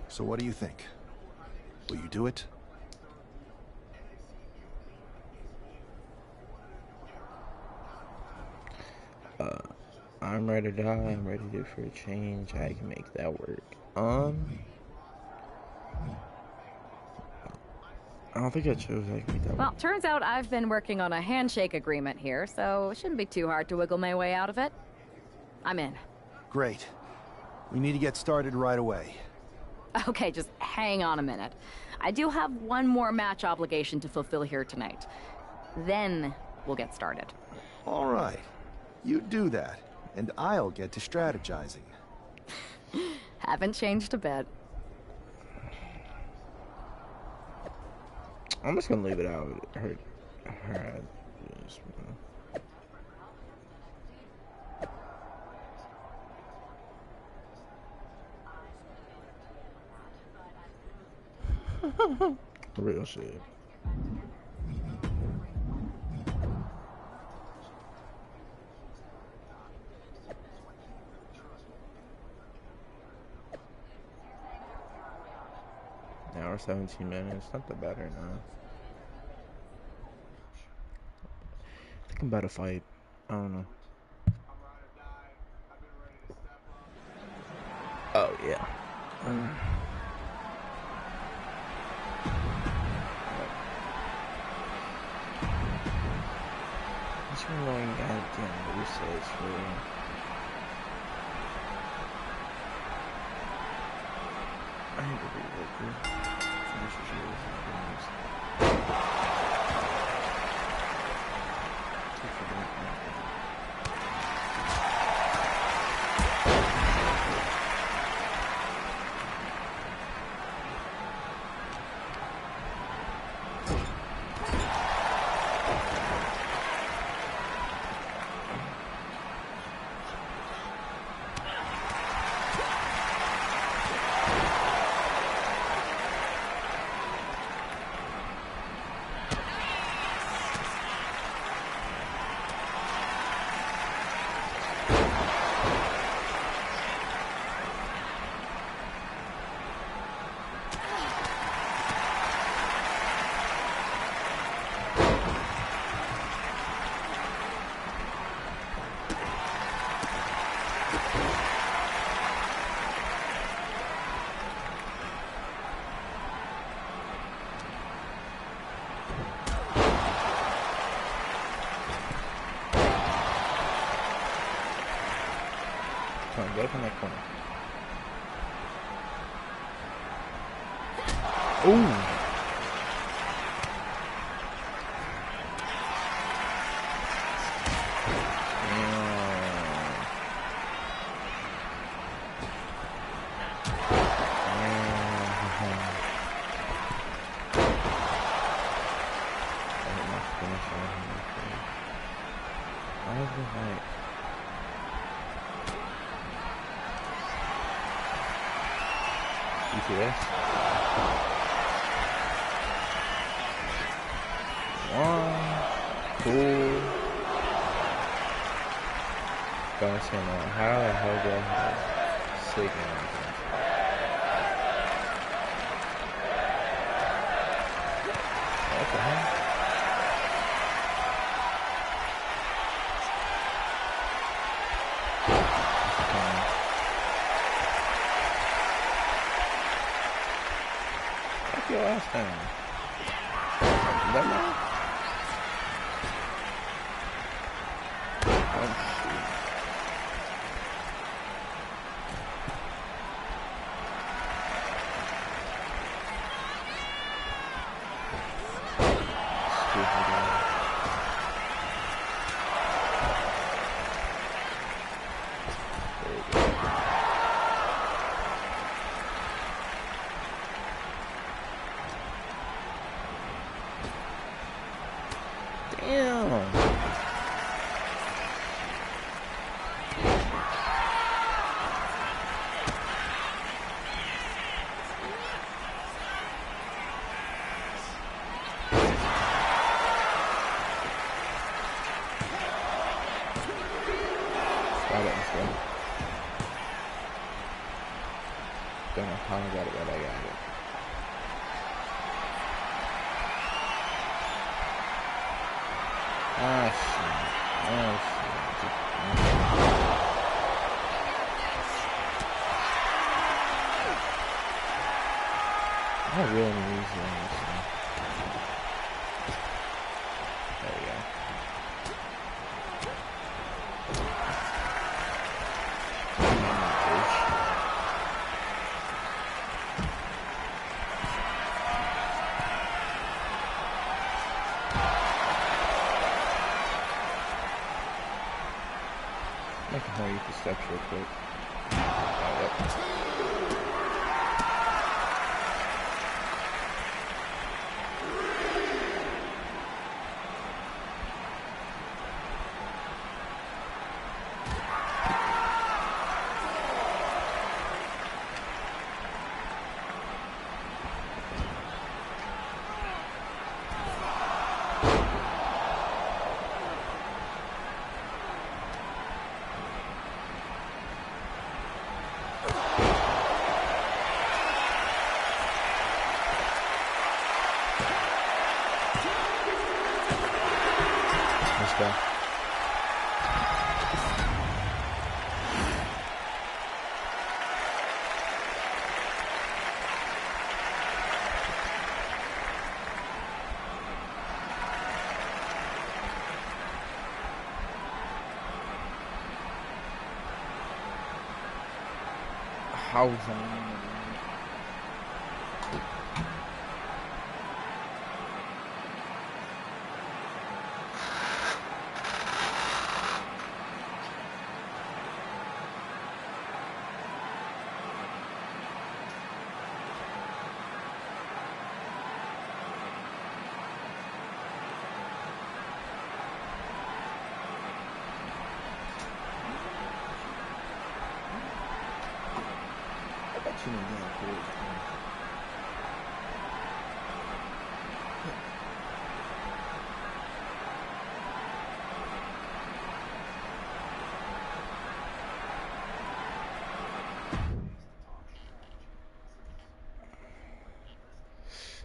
So what do you think? Will you do it? I'm ready to die. I'm ready to for a change. I can make that work. I don't think I chose I can make that work. Well, turns out I've been working on a handshake agreement here, so it shouldn't be too hard to wiggle my way out of it. I'm in. Great. We need to get started right away. Okay, just hang on a minute. I do have one more match obligation to fulfill here tonight. Then we'll get started. All right. You do that, and I'll get to strategizing. Haven't changed a bit. I'm just gonna leave it out. Her real shit. An hour 17 minutes, not that bad right now. I think I'm about to fight. I don't know. Oh yeah. What's going goddamn resets for? I need to relook here. stuck in that corner. Ooh. You see this? One, two. Don't say no. How the hell do I have signal? What the hell? Last time. That now? Oh, shoot. Don't know how I got it, but I got it. Ah, shit. Oh, shit. I really need these ones. There we go. I can hold you for steps real quick. Let's go. How's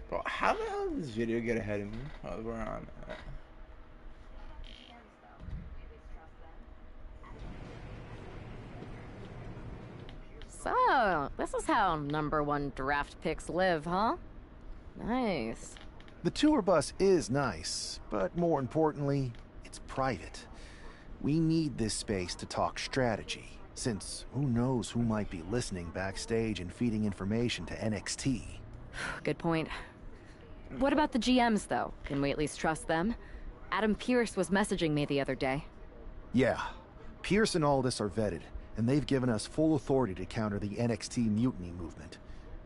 Bro, how the hell did this video get ahead of me? Oh, we're on that. So, this is how #1 draft picks live, huh? Nice. The tour bus is nice, but more importantly, it's private. We need this space to talk strategy, Since who knows who might be listening backstage and feeding information to NXT. Good point. What about the GMs, though? Can we at least trust them? Adam Pearce was messaging me the other day. Yeah. Pearce and Aldis are vetted, and they've given us full authority to counter the NXT mutiny movement.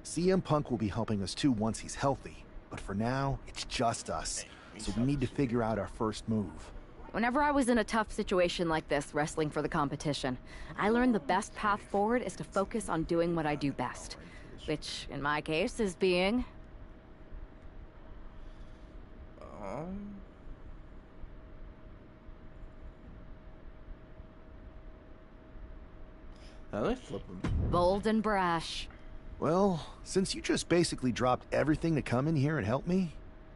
CM Punk will be helping us too once he's healthy, but for now, it's just us. So we need to figure out our first move. Whenever I was in a tough situation like this, wrestling for the competition, I learned the best path forward is to focus on doing what I do best. Which, in my case, is being... Now they flip him. bold and brash. Well, since you just basically dropped everything to come in here and help me,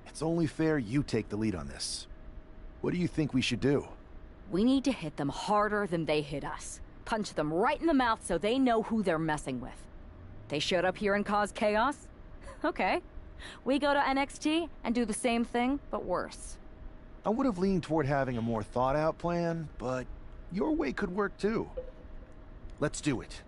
it's only fair you take the lead on this. What do you think we should do? We need to hit them harder than they hit us. Punch them right in the mouth so they know who they're messing with. They showed up here and caused chaos? Okay. We go to NXT and do the same thing, but worse. I would have leaned toward having a more thought-out plan, but your way could work too. Let's do it.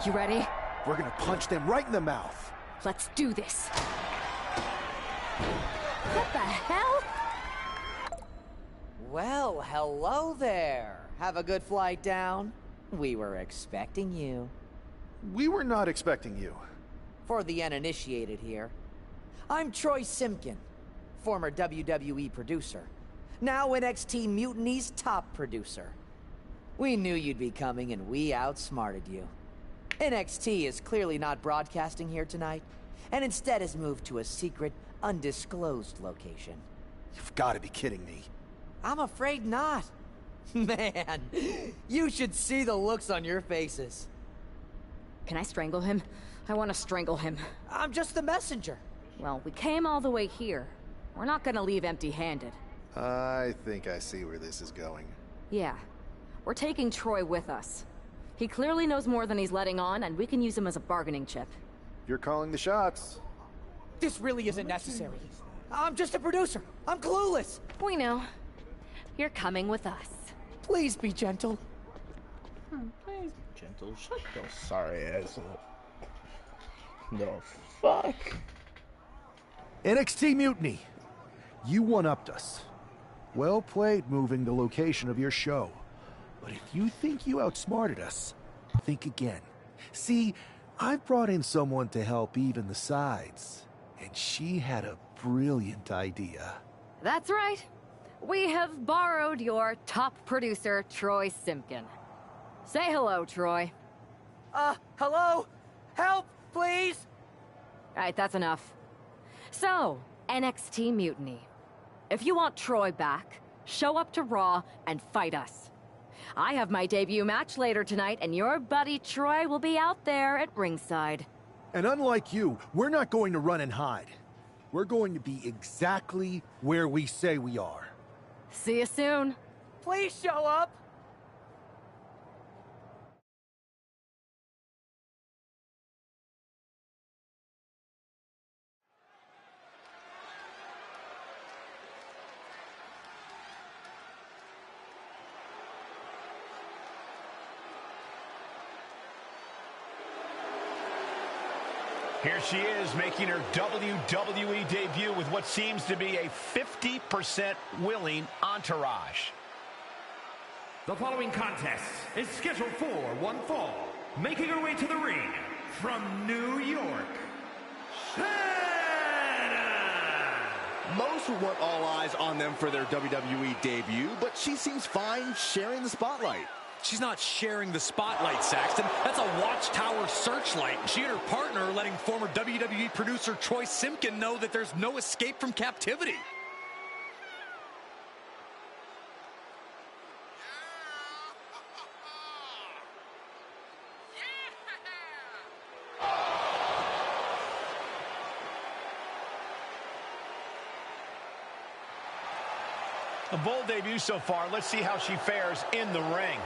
You ready? We're gonna punch them right in the mouth. Let's do this. What the hell? Well, hello there. Have a good flight down. We were expecting you. We were not expecting you. For the uninitiated here, I'm Troy Simkin, former WWE producer, now NXT Mutiny's top producer. We knew you'd be coming and we outsmarted you. NXT is clearly not broadcasting here tonight, and instead has moved to a secret, undisclosed location. You've got to be kidding me. I'm afraid not. Man, you should see the looks on your faces. Can I strangle him? I want to strangle him. I'm just the messenger. Well, we came all the way here. We're not gonna leave empty-handed. I think I see where this is going. Yeah. We're taking Troy with us. He clearly knows more than he's letting on, and we can use him as a bargaining chip. You're calling the shots. This really isn't necessary. I'm just a producer. I'm clueless. We know. You're coming with us. Please be gentle. Please be gentle. Shut your sorry ass up. The fuck? NXT Mutiny. You one-upped us. Well played moving the location of your show. But if you think you outsmarted us, think again. See, I've brought in someone to help even the sides, and she had a brilliant idea. That's right. We have borrowed your top producer, Troy Simkin. Say hello, Troy. Hello? Help, please? All right, that's enough. So, NXT Mutiny. If you want Troy back, show up to Raw and fight us. I have my debut match later tonight, and your buddy Troy will be out there at ringside. And unlike you, we're not going to run and hide. We're going to be exactly where we say we are. See you soon. Please show up. Here she is, making her WWE debut with what seems to be a 50% willing entourage. The following contest is scheduled for one fall. Making her way to the ring from New York, Most would want all eyes on them for their WWE debut, but she seems fine sharing the spotlight. She's not sharing the spotlight, Saxton. That's a watchtower searchlight. She and her partner are letting former WWE producer Troy Simkin know that there's no escape from captivity. A bold debut so far. Let's see how she fares in the ring.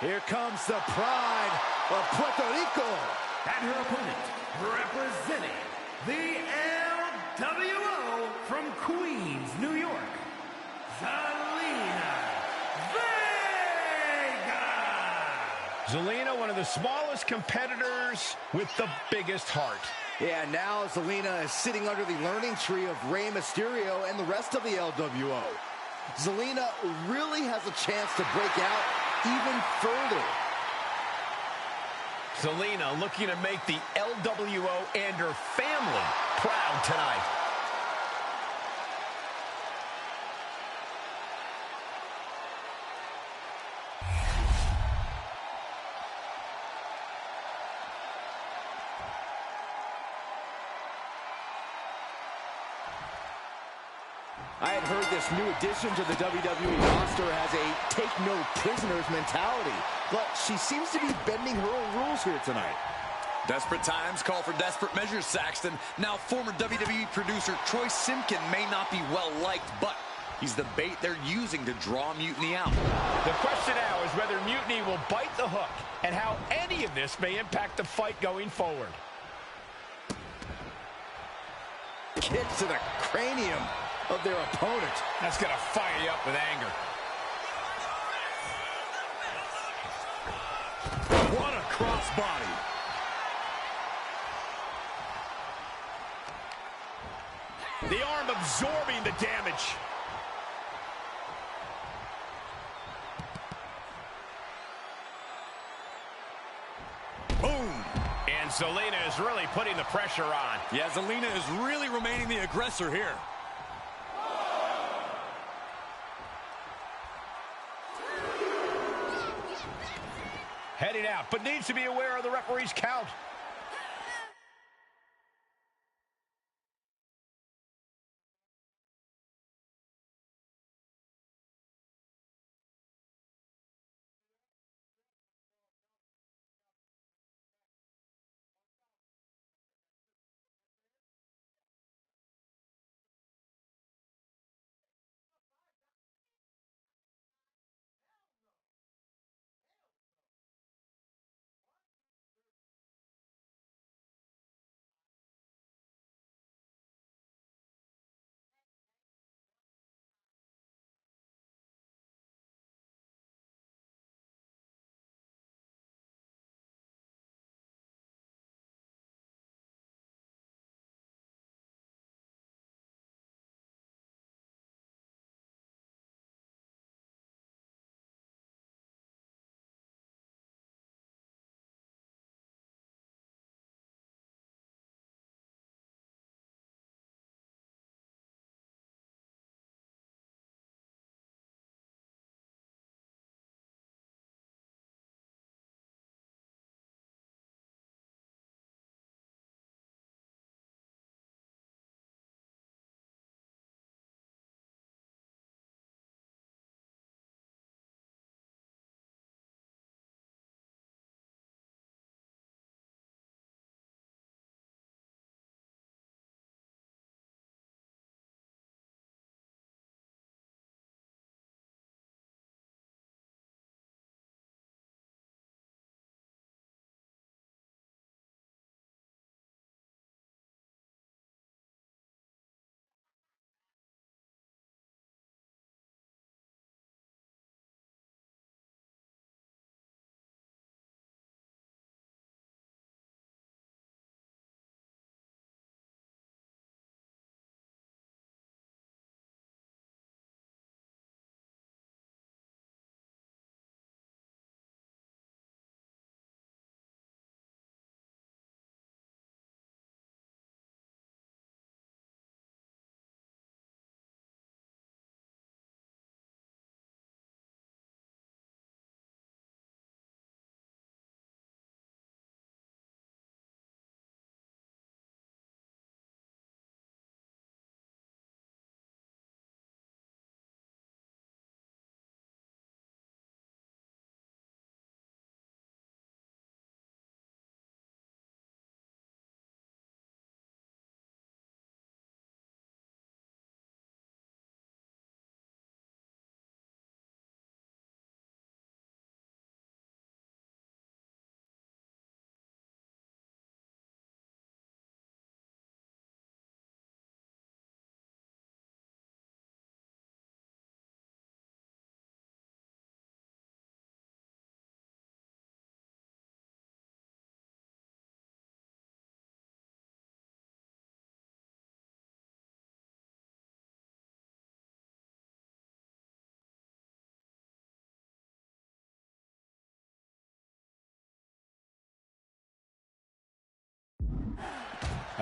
Here comes the pride of Puerto Rico. And her opponent, representing the LWO from Queens, New York, Zelina Vega. Zelina, one of the smallest competitors with the biggest heart. Yeah, now Zelina is sitting under the learning tree of Rey Mysterio and the rest of the LWO. Zelina really has a chance to break out even further. Zelina looking to make the LWO and her family proud tonight. I had heard this new addition to the WWE roster has a take-no-prisoners mentality, but she seems to be bending her own rules here tonight. Desperate times call for desperate measures, Saxton. Now, former WWE producer Troy Simkin may not be well-liked, but he's the bait they're using to draw Mutiny out. The question now is whether Mutiny will bite the hook and how any of this may impact the fight going forward. Kick to the cranium of their opponent. That's going to fire you up with anger. What a crossbody. The arm absorbing the damage. Boom. And Zelina is really putting the pressure on. Yeah, Zelina is really remaining the aggressor here. Heading out, but needs to be aware of the referee's count.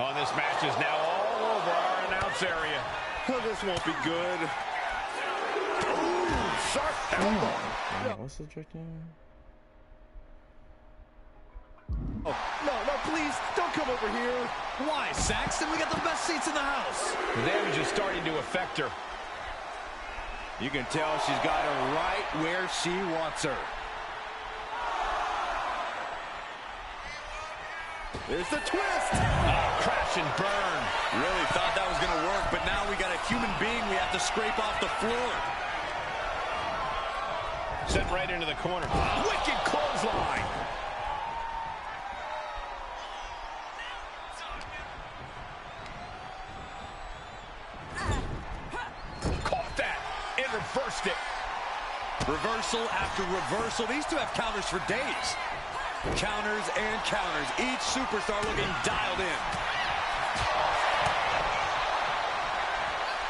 Oh, this match is now all over our announce area. Oh, this won't be good. Ooh, sharp elbow. What's the trick there? Oh, no, please, don't come over here. Why, Saxton? We got the best seats in the house. The damage is starting to affect her. You can tell she's got her right where she wants her. There's the twist. Oh, crash and burn. Really thought that was going to work, but now we got a human being we have to scrape off the floor. Sent right into the corner. Wicked clothesline. Caught that and reversed it. Reversal after reversal. These two have counters for days. Counters and counters. Each superstar looking dialed in.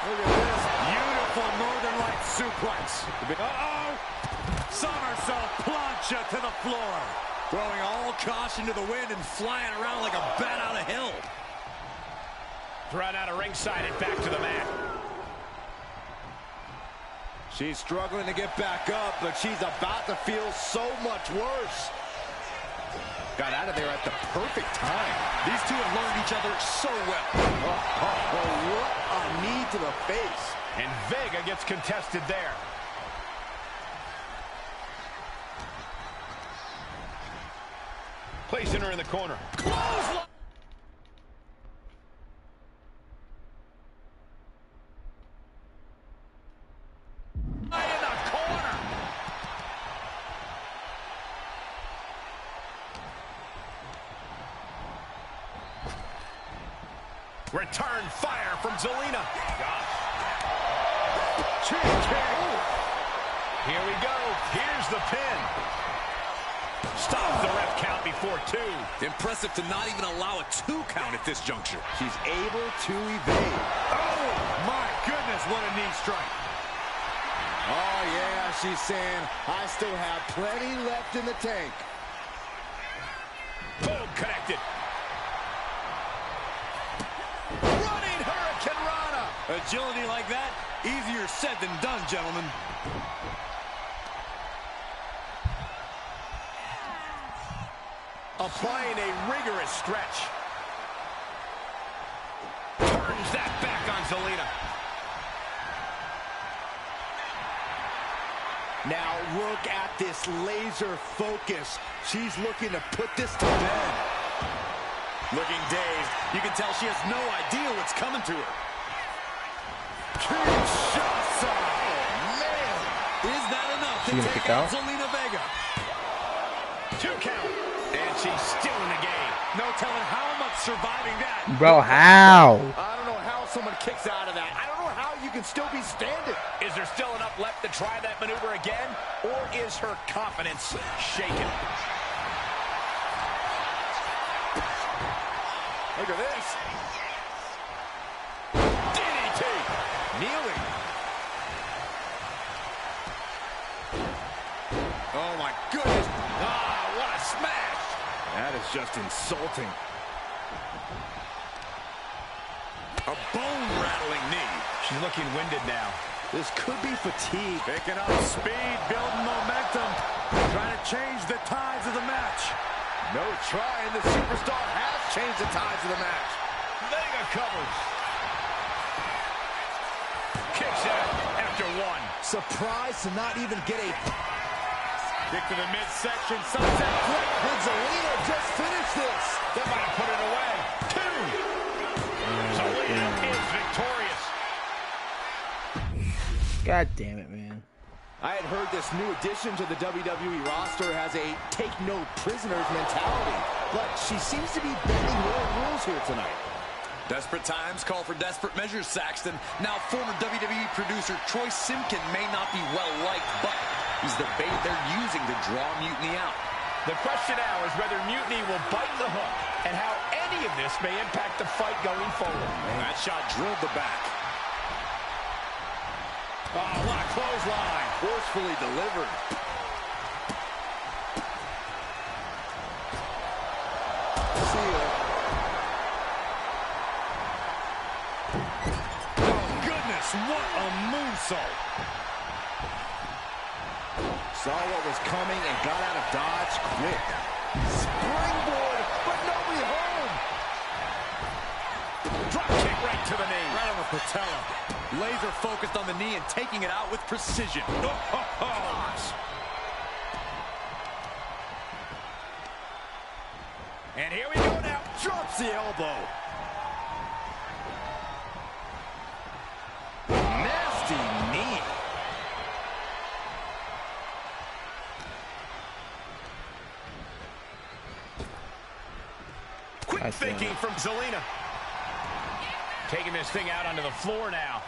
Look at this. Beautiful Northern Lights suplex. Uh-oh. Somersault plancha to the floor. Throwing all caution to the wind and flying around like a bat out of hill. Thrown out of ringside and back to the mat. She's struggling to get back up, but she's about to feel so much worse. Got out of there at the perfect time. These two have learned each other so well. What a knee to the face. And Vega gets contested there. Placing her in the corner. Close. Return fire from Zelina. Here we go. Here's the pin. Stops the ref count before 2. Impressive to not even allow a 2 count at this juncture. She's able to evade. Oh, my goodness, what a knee strike. Oh, yeah, she's saying, I still have plenty left in the tank. Boom, connected. Running Hurricane Rana. Agility like that, easier said than done, gentlemen. Applying a rigorous stretch. Turns that back on Zelina. Now look at this laser focus. She's looking to put this to bed. Looking dazed. You can tell she has no idea what's coming to her. Kinshasa. Oh, man. Is that enough to take out Zelina Vega? 2 count. And she's still in the game. No telling how much surviving that. Bro, how? I don't know how someone kicks out of that. I don't know how you can still be standing. Is there still enough left to try that maneuver again? Or is her confidence shaken? Look at this. DDT. Kneeling. Oh, my goodness. Ah, what a smash. That is just insulting. A bone-rattling knee. She's looking winded now. This could be fatigue. Picking up speed, building momentum. Trying to change the tides of the match. No trying. The superstar has changed the tides of the match. Vega covers. Kicks out after 1. Surprised to not even get a... Kick to the midsection. Sunset flip. Did Zelina just finish this? That might have put it away. 2. Zelina is victorious. God damn it, man. I had heard this new addition to the WWE roster has a take-no-prisoners mentality, but she seems to be bending more rules here tonight. Desperate times call for desperate measures, Saxton. Now, former WWE producer Troy Simkin may not be well-liked, but he's the bait they're using to draw Mutiny out. The question now is whether Mutiny will bite the hook and how any of this may impact the fight going forward. That shot drilled the back. Oh, what a clothesline. Forcefully delivered. See ya. Oh, goodness, what a moonsault. Saw what was coming and got out of dodge quick. Springboard, but nobody home. Drop kick right to the knee. Right on the patella. Laser focused on the knee and taking it out with precision. Gosh. And here we go now. Drops the elbow. Nasty knee. Quick thinking from Zelina. Taking this thing out onto the floor now.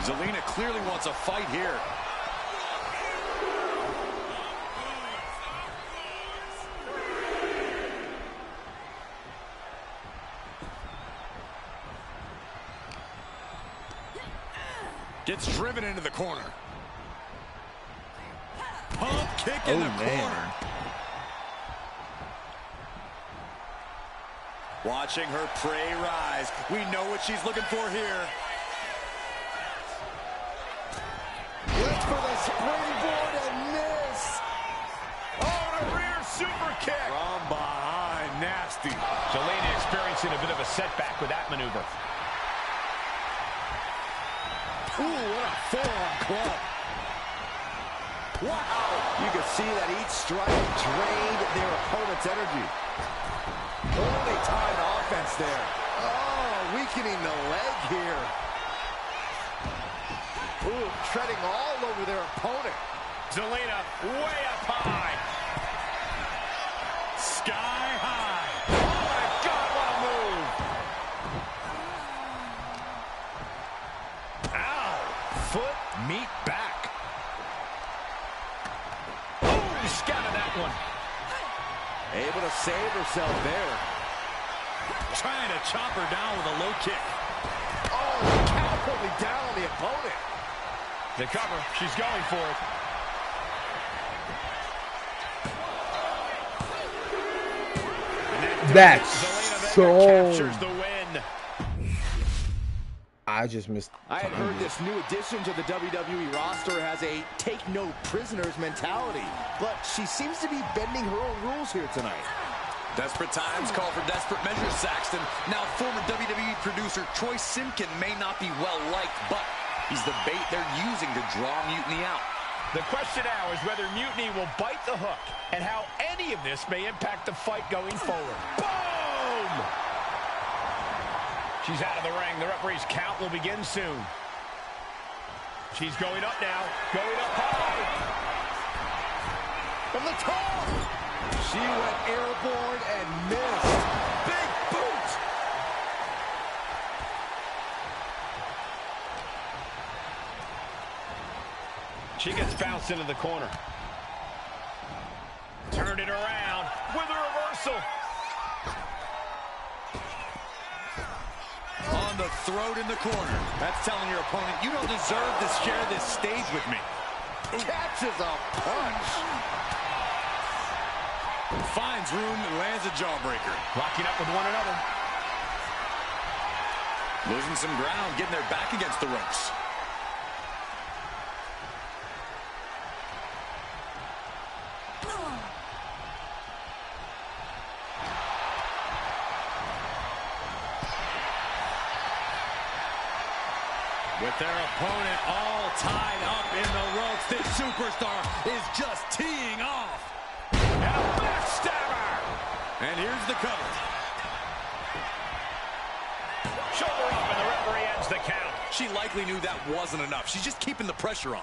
Zelina clearly wants a fight here. Gets driven into the corner. Pump kick in the corner. Watching her prey rise. We know what she's looking for here. Looks for the springboard and miss. Oh, and a rear super kick. From behind, nasty. Zelina experiencing a bit of a setback with that maneuver. Ooh, what a forearm club. Wow. You can see that each strike drained their opponent's energy. Early time offense there. Oh, weakening the leg here. Ooh, treading all over their opponent. Zelina way up high. Sky high. Oh, my God, what a move. Ow. Foot, meet back. Oh, he scouted that one. Able to save herself there. Trying to chop her down with a low kick. Oh, cowboy down on the opponent. The cover, she's going for it. That's so... captures the win. I just missed. I had heard this new addition to the WWE roster has a take no prisoners mentality, but she seems to be bending her own rules here tonight. Desperate times call for desperate measures, Saxton. Now, former WWE producer Troy Simkin may not be well-liked, but he's the bait they're using to draw Mutiny out. The question now is whether Mutiny will bite the hook and how any of this may impact the fight going forward. Boom! She's out of the ring. The referee's count will begin soon. She's going up now. Going up high. From the top. She went airborne and missed. Big boot. She gets bounced into the corner. Turned it around with a reversal. On the throat in the corner. That's telling your opponent, you don't deserve to share this stage with me. Catches a punch. Finds room and lands a jawbreaker. Locking up with one another. Losing some ground, getting their back against the ropes. With their opponent all tied up in the ropes, this superstar is just teeing off. And a backstabber. And here's the cover. Shoulder up, and the referee ends the count. She likely knew that wasn't enough. She's just keeping the pressure on.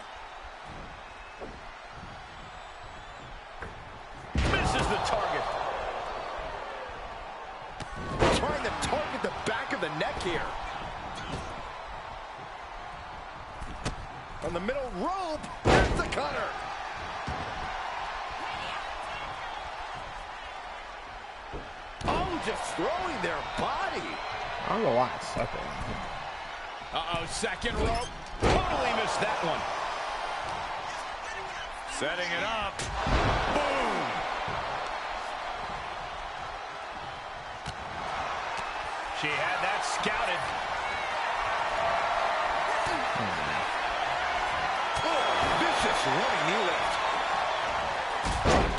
Misses the target. Trying to target the back of the neck here. On the middle rope, that's the cutter. Oh, just throwing their body. I don't know why I suck at it. Uh-oh, second rope. Totally missed that one. Setting it up. Boom! She had that scouted. Oh, vicious running knee lift.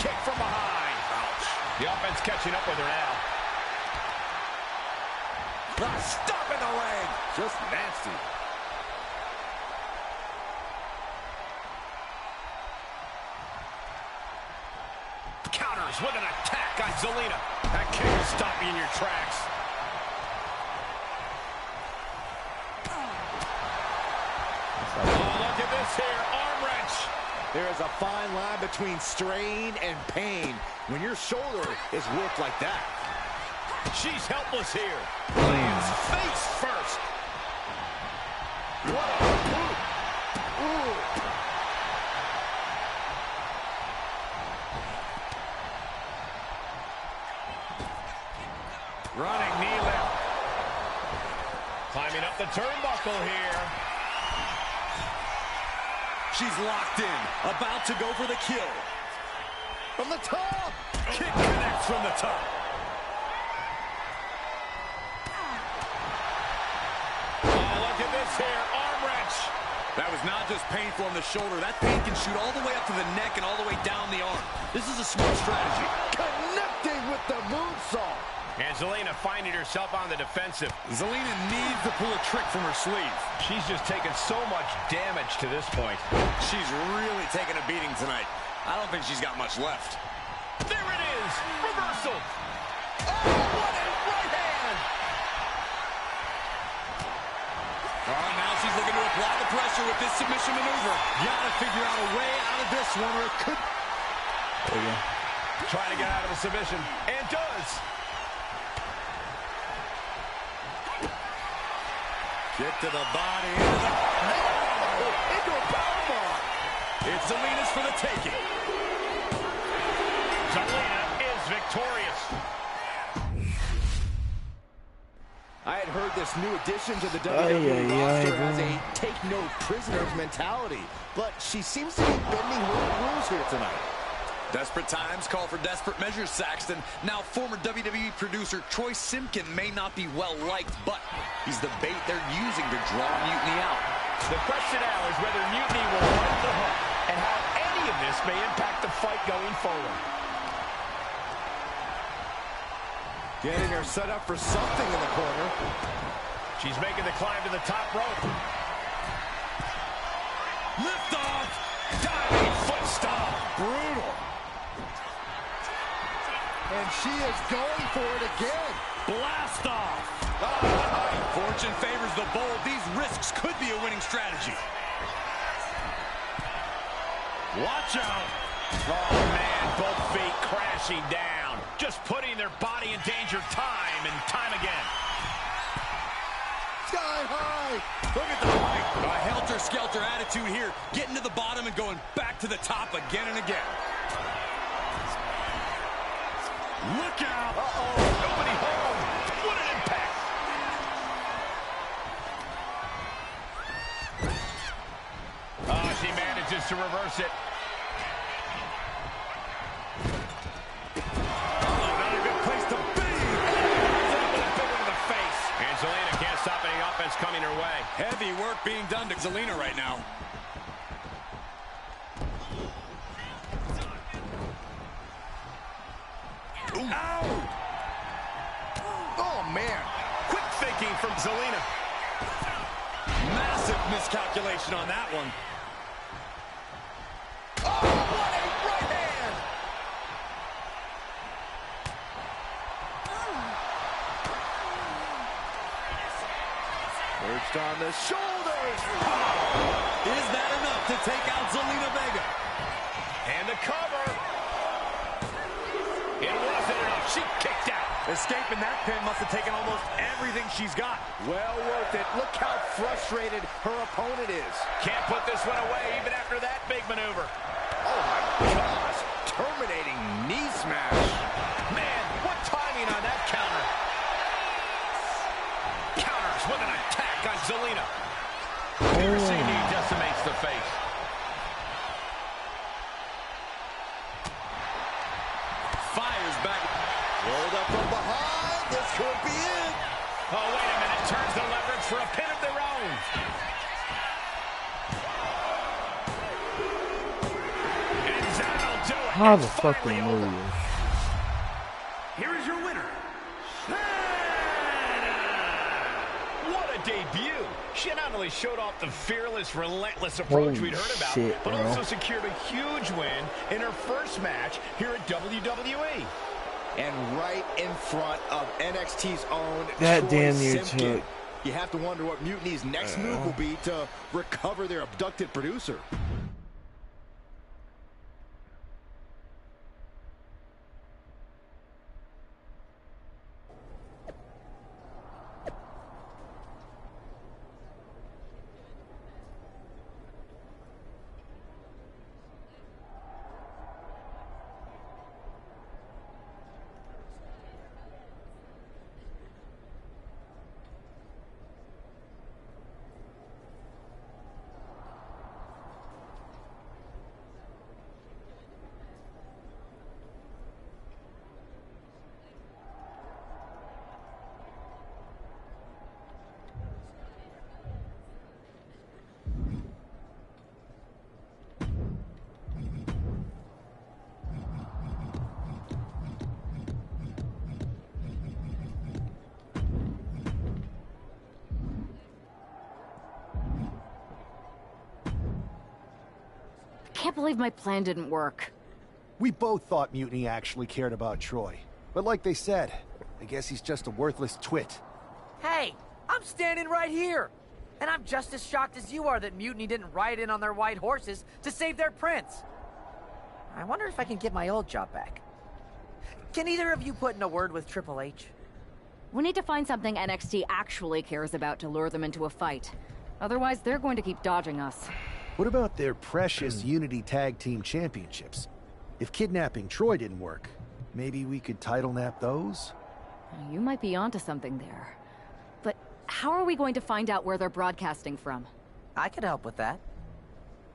Kick from behind. Ouch. The offense catching up with her now. Stop in the leg. Just nasty. Counters with an attack on Zelina. That kick will stop you in your tracks. Oh, look at this here. Arm wrench. There is a fine line between strain and pain when your shoulder is worked like that. She's helpless here. Lands face first. What a move. Ooh. Running knee lift. Climbing up the turnbuckle here. She's locked in, about to go for the kill. From the top. Kick connects from the top. Oh, look at this here. Arm wrench. That was not just painful on the shoulder. That pain can shoot all the way up to the neck and all the way down the arm. This is a smart strategy. Connecting with the moonsault. And Zelina finding herself on the defensive. Zelina needs to pull a trick from her sleeve. She's just taken so much damage to this point. She's really taking a beating tonight. I don't think she's got much left. There it is! Reversal! Oh, what a right hand! Oh, now she's looking to apply the pressure with this submission maneuver. You gotta figure out a way out of this one, or it could... There you go. Trying to get out of a submission, and does. Kick to the body. Into a powerbomb. It's Zelina's for the taking. Zelina is victorious. I had heard this new addition to the WWE roster has a take-no-prisoners mentality, but she seems to be bending her rules here tonight. Desperate times call for desperate measures, Saxton. Now, former WWE producer Troy Simpkin may not be well-liked, but he's the bait they're using to draw Mutiny out. The question now is whether Mutiny will run the hook and how any of this may impact the fight going forward. Getting her set up for something in the corner. She's making the climb to the top rope. Lift off! Diving foot stomp. Brutal. And she is going for it again. Blast off! Fortune favors the bold. These risks could be a winning strategy. Watch out. Oh, man, both feet crashing down. Just putting their body in danger time and time again. Sky high. Look at the height. A helter-skelter attitude here. Getting to the bottom and going back to the top again and again. Look out! Uh-oh, nobody home. What an impact! Oh, she manages to reverse it. Oh, not a good place to be! With a big one to the face. And Zelina can't stop any offense coming her way. Heavy work being done to Zelina right now. Ow! Oh, man. Quick thinking from Zelina. Massive miscalculation on that one. Oh, what a right hand! Perched on the shoulders. Is that enough to take out Zelina Vega? And the cover. It wasn't enough. She kicked out. Escaping that pin must have taken almost everything she's got. Well worth it. Look how frustrated her opponent is. Can't put this one away even after that big maneuver. Oh, my gosh. Terminating knee smash. Man, what timing on that counter. Counters with an attack on Zelina. Piercing knee decimates the face. Rolled up from behind. This could be it. Oh, wait a minute. Turns the leverage for a pin of their own. And that'll do it. How the fuck they move? Here is your winner. What a debut. She not only showed off the fearless, relentless approach Holy we'd heard about, shit, but bro. also secured a huge win in her first match here at WWE. And right in front of NXT's own That Troy damn near Simpkin. took. You have to wonder what Mutiny's next move will be to recover their abducted producer. Can't believe my plan didn't work. We both thought Mutiny actually cared about Troy. But like they said, I guess he's just a worthless twit. Hey, I'm standing right here. And I'm just as shocked as you are that Mutiny didn't ride in on their white horses to save their prince. I wonder if I can get my old job back. Can either of you put in a word with Triple H? We need to find something NXT actually cares about to lure them into a fight. Otherwise, they're going to keep dodging us. What about their precious Unity Tag Team Championships? If kidnapping Troy didn't work, maybe we could title nap those? You might be onto something there. But how are we going to find out where they're broadcasting from? I could help with that.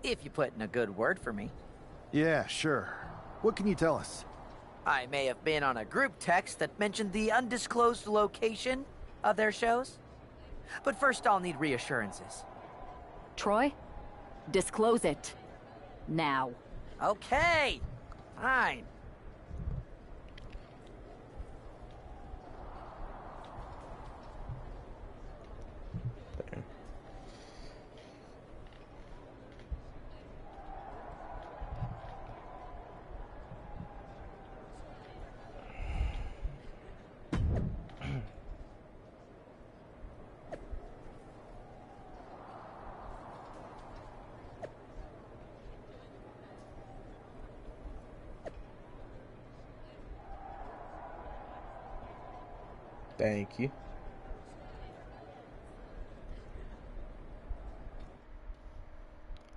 If you put in a good word for me. Yeah, sure. What can you tell us? I may have been on a group text that mentioned the undisclosed location of their shows. But first I'll need reassurances. Troy? Disclose it. Now. Okay. Fine. Thank you.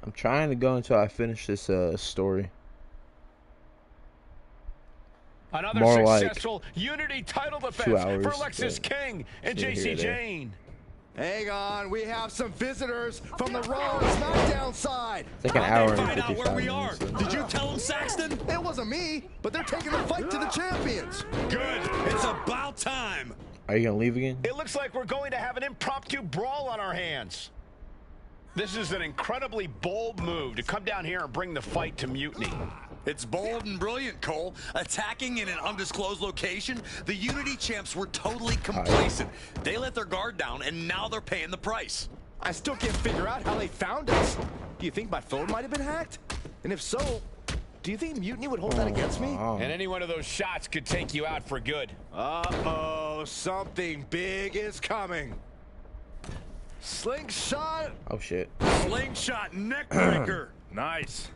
I'm trying to go until I finish this story. Another More successful Unity title defense hours, for Alexis King and JC Jane. Hang on, we have some visitors from the Raw SmackDown side. It's like an hour and Find out 55 where we are. minutes. Did you tell him, Saxton? It wasn't me, but they're taking the fight to the champions. Good. It's about time. Are you gonna leave again? It looks like we're going to have an impromptu brawl on our hands. This is an incredibly bold move to come down here and bring the fight to Mutiny. It's bold and brilliant, Cole. Attacking in an undisclosed location, the Unity champs were totally complacent. They let their guard down, and now they're paying the price. I still can't figure out how they found us. Do you think my phone might have been hacked? And if so, do you think Mutiny would hold that against me? And any one of those shots could take you out for good. Uh-oh, something big is coming. Slingshot. Oh shit. Slingshot neckbreaker. Nice.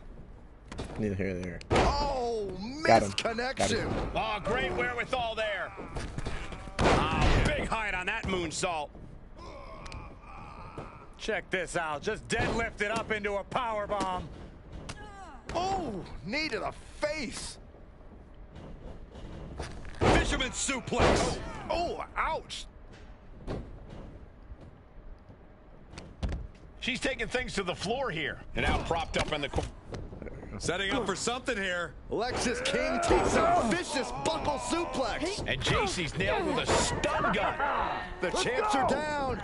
Neither here nor there. Oh, Got him. misconnection. Oh, great wherewithal there. Oh, big height on that moonsault. Check this out. Just deadlifted up into a power bomb. Oh, knee to the face. Fisherman suplex. Oh, ouch. She's taking things to the floor here. And now propped up in the corner. Setting up for something here. Lexis King takes a vicious buckle suplex. And JC's nailed with a stun gun. The champs are down.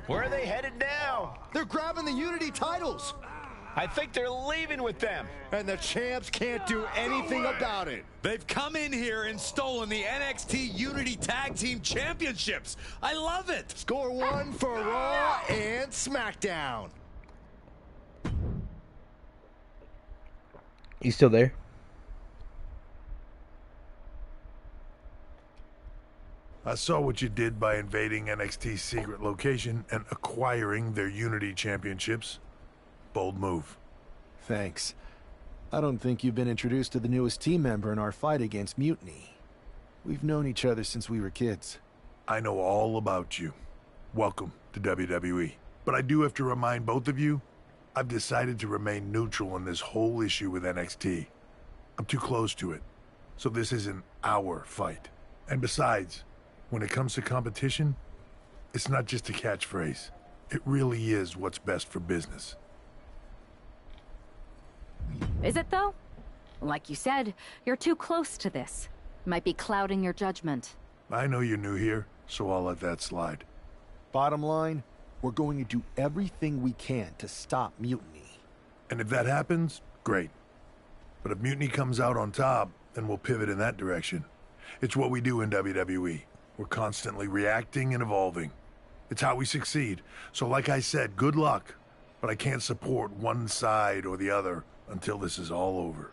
Where are they headed now? They're grabbing the Unity titles. I think they're leaving with them. And the champs can't do anything about it. They've come in here and stolen the NXT Unity Tag Team Championships. I love it. Score one for Raw and SmackDown. You still there? I saw what you did by invading NXT's secret location and acquiring their Unity Championships. Bold move. Thanks. I don't think you've been introduced to the newest team member in our fight against Mutiny. We've known each other since we were kids. I know all about you. Welcome to WWE. But I do have to remind both of you, I've decided to remain neutral in this whole issue with NXT. I'm too close to it, so this isn't our fight. And besides, when it comes to competition, it's not just a catchphrase. It really is what's best for business. Is it, though? Like you said, you're too close to this. Might be clouding your judgment. I know you're new here, so I'll let that slide. Bottom line, we're going to do everything we can to stop Mutiny. And if that happens, great. But if Mutiny comes out on top, then we'll pivot in that direction. It's what we do in WWE. We're constantly reacting and evolving. It's how we succeed. So like I said, good luck. But I can't support one side or the other until this is all over.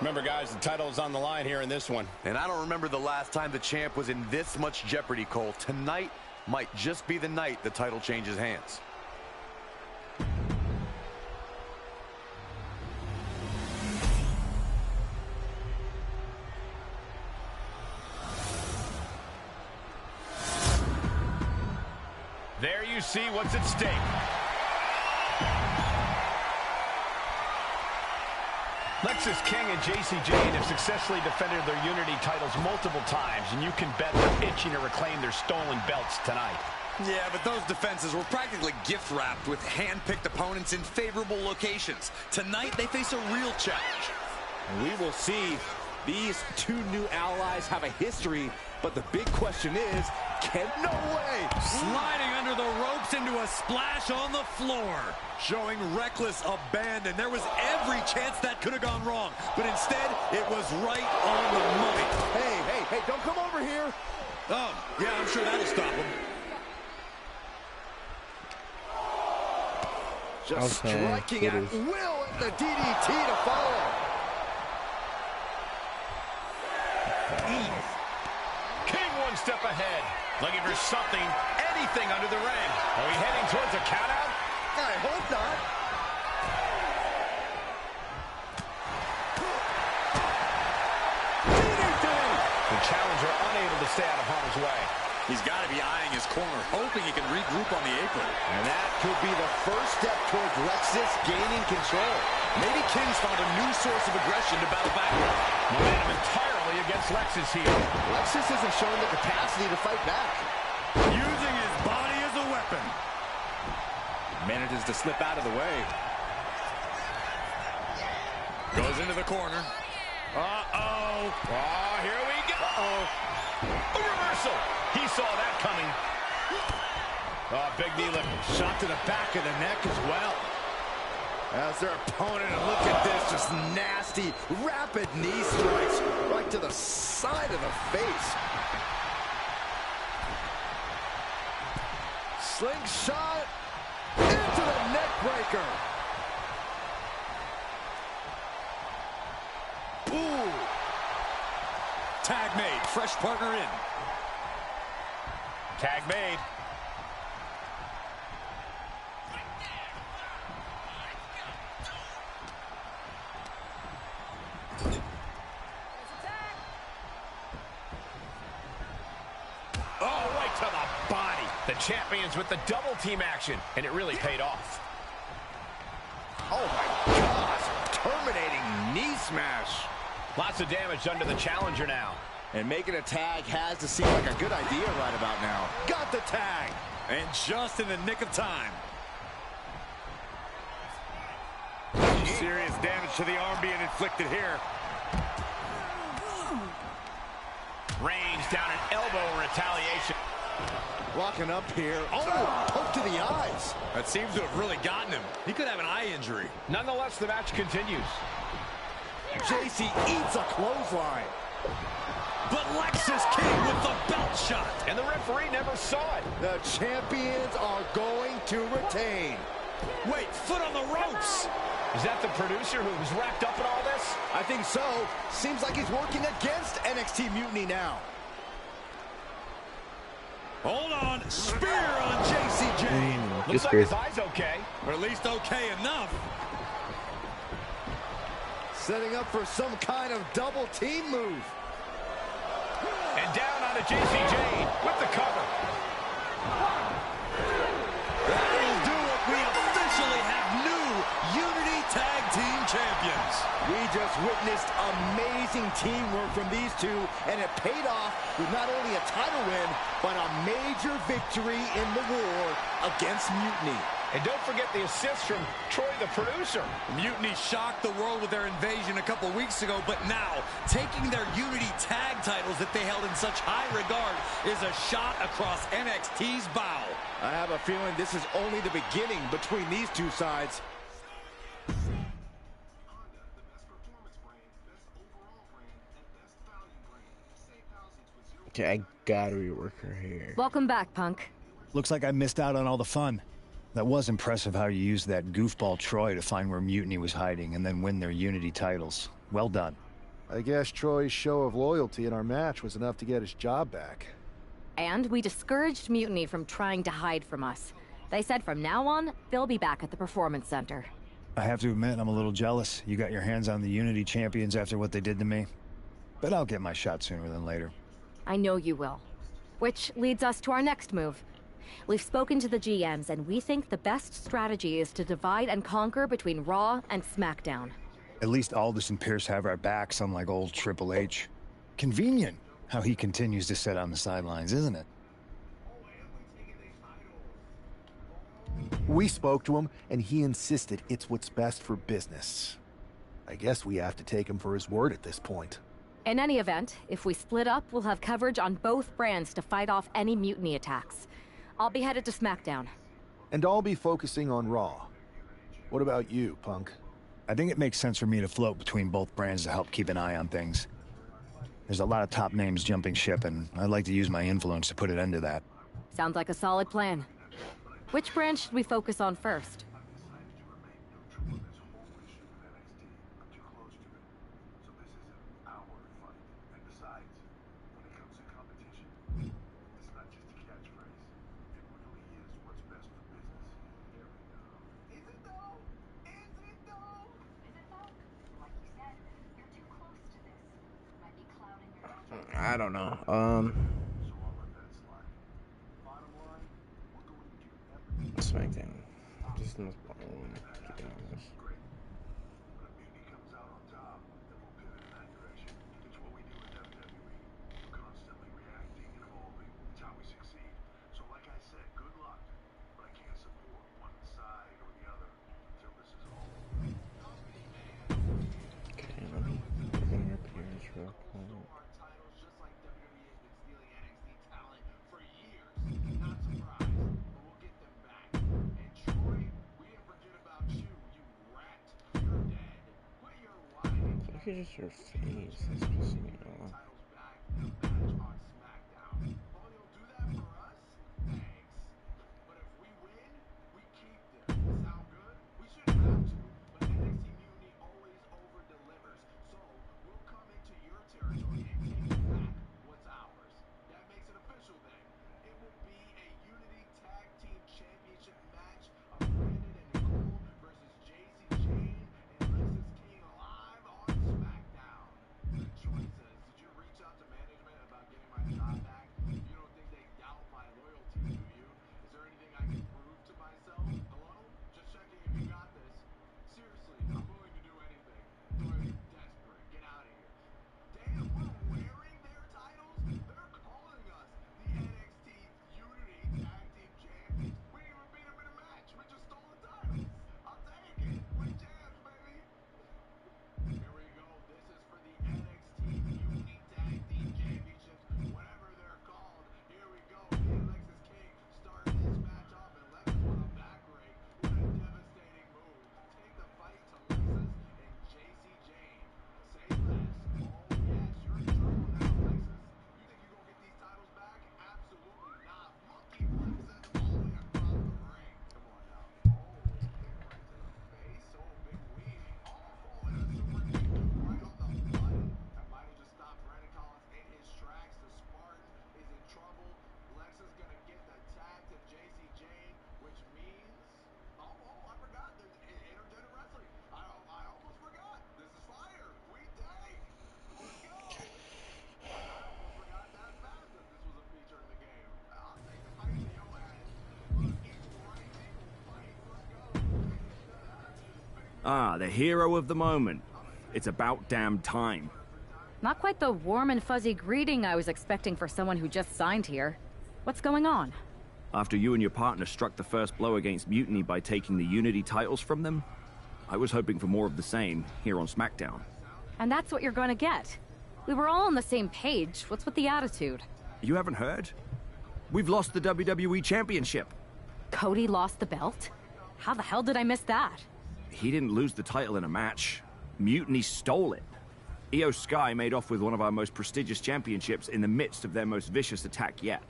Remember, guys, the title is on the line here in this one. And I don't remember the last time the champ was in this much jeopardy, Cole. Tonight might just be the night the title changes hands. There you see what's at stake. Lexis King and JC Jane have successfully defended their Unity titles multiple times, and you can bet they're itching to reclaim their stolen belts tonight. Yeah, but those defenses were practically gift-wrapped with hand-picked opponents in favorable locations. Tonight, they face a real challenge. We will see. These two new allies have a history, but the big question is, no way! Sliding under the ropes into a splash on the floor. Showing reckless abandon. There was every chance that could have gone wrong, but instead, it was right on the money. Hey, don't come over here! Oh, yeah, I'm sure that'll stop him. Just striking at will and the DDT to follow. King one step ahead, looking for something, anything under the ring. Are we heading towards a countout? I hope not. The challenger unable to stay out of harm's way. He's got to be eyeing his corner, hoping he can regroup on the apron. And that could be the first step towards Lexis gaining control. Maybe King's found a new source of aggression to battle back with. Momentum entirely against Lexis here. Lexis isn't showing the capacity to fight back. Using his body as a weapon. Manages to slip out of the way. Goes into the corner. Uh-oh. Oh, here we go. Uh-oh. A reversal. He saw that coming. Oh, big knee lift. Shot to the back of the neck as well. As their opponent, and look at this, just nasty, rapid knee strikes right to the side of the face. Slingshot into the neck breaker. Ooh. Tag made, fresh partner in. Tag made. Oh, right to the body. The champions with the double team action, and it really paid off. Oh my gosh, terminating knee smash. Lots of damage done to the challenger now. And making a tag has to seem like a good idea right about now. Got the tag. And just in the nick of time. Serious damage to the arm being inflicted here. Range down an elbow in retaliation. Walking up here. Oh, poke to the eyes. That seems to have really gotten him. He could have an eye injury. Nonetheless, the match continues. JC eats a clothesline. But Lexus King with the belt shot. And the referee never saw it. The champions are going to retain. Wait, foot on the ropes. Is that the producer who's wrapped up in all this? I think so. Seems like he's working against NXT Mutiny now. Hold on. Spear on JCJ. Looks like his eye's okay. Or at least okay enough. Setting up for some kind of double team move. And down onto JCJ with the cover. That'll do it. We officially have new Unity Tag Team Champions. We just witnessed amazing teamwork from these two, and it paid off with not only a title win, but a major victory in the war against Mutiny. And don't forget the assist from Troy, the producer. Mutiny shocked the world with their invasion a couple weeks ago, but now taking their Unity tag titles that they held in such high regard is a shot across NXT's bow. I have a feeling this is only the beginning between these two sides. Okay, I gotta rework her hair. Welcome back, Punk. Looks like I missed out on all the fun. That was impressive how you used that goofball Troy to find where Mutiny was hiding and then win their Unity titles. Well done. I guess Troy's show of loyalty in our match was enough to get his job back. And we discouraged Mutiny from trying to hide from us. They said from now on, they'll be back at the Performance Center. I have to admit, I'm a little jealous. You got your hands on the Unity champions after what they did to me. But I'll get my shot sooner than later. I know you will. Which leads us to our next move. We've spoken to the GMs, and we think the best strategy is to divide and conquer between Raw and SmackDown. At least Aldous and Pierce have our backs, unlike old Triple H. Convenient how he continues to sit on the sidelines, isn't it? We spoke to him, and he insisted it's what's best for business. I guess we have to take him for his word at this point. In any event, if we split up, we'll have coverage on both brands to fight off any Mutiny attacks. I'll be headed to SmackDown. And I'll be focusing on Raw. What about you, Punk? I think it makes sense for me to float between both brands to help keep an eye on things. There's a lot of top names jumping ship, and I'd like to use my influence to put an end to that. Sounds like a solid plan. Which brand should we focus on first? I don't know. SmackDown. Just the most boring one. Keep it honest. Okay, let me put in her appearance real quick. it's just her face that's pissing me off. Ah, the hero of the moment. It's about damn time. Not quite the warm and fuzzy greeting I was expecting for someone who just signed here. What's going on? After you and your partner struck the first blow against Mutiny by taking the Unity titles from them, I was hoping for more of the same here on SmackDown. And that's what you're going to get. We were all on the same page. What's with the attitude? You haven't heard? We've lost the WWE Championship. Cody lost the belt? How the hell did I miss that? He didn't lose the title in a match. Mutiny stole it. Io Sky made off with one of our most prestigious championships in the midst of their most vicious attack yet.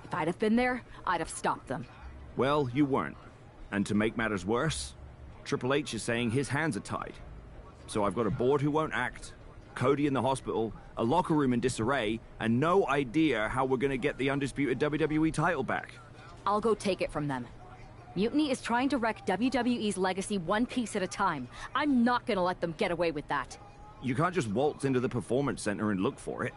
If I'd have been there, I'd have stopped them. Well, you weren't. And to make matters worse, Triple H is saying his hands are tied. So I've got a board who won't act, Cody in the hospital, a locker room in disarray, and no idea how we're gonna get the undisputed WWE title back. I'll go take it from them. Mutiny is trying to wreck WWE's legacy one piece at a time. I'm not gonna let them get away with that. You can't just waltz into the Performance Center and look for it.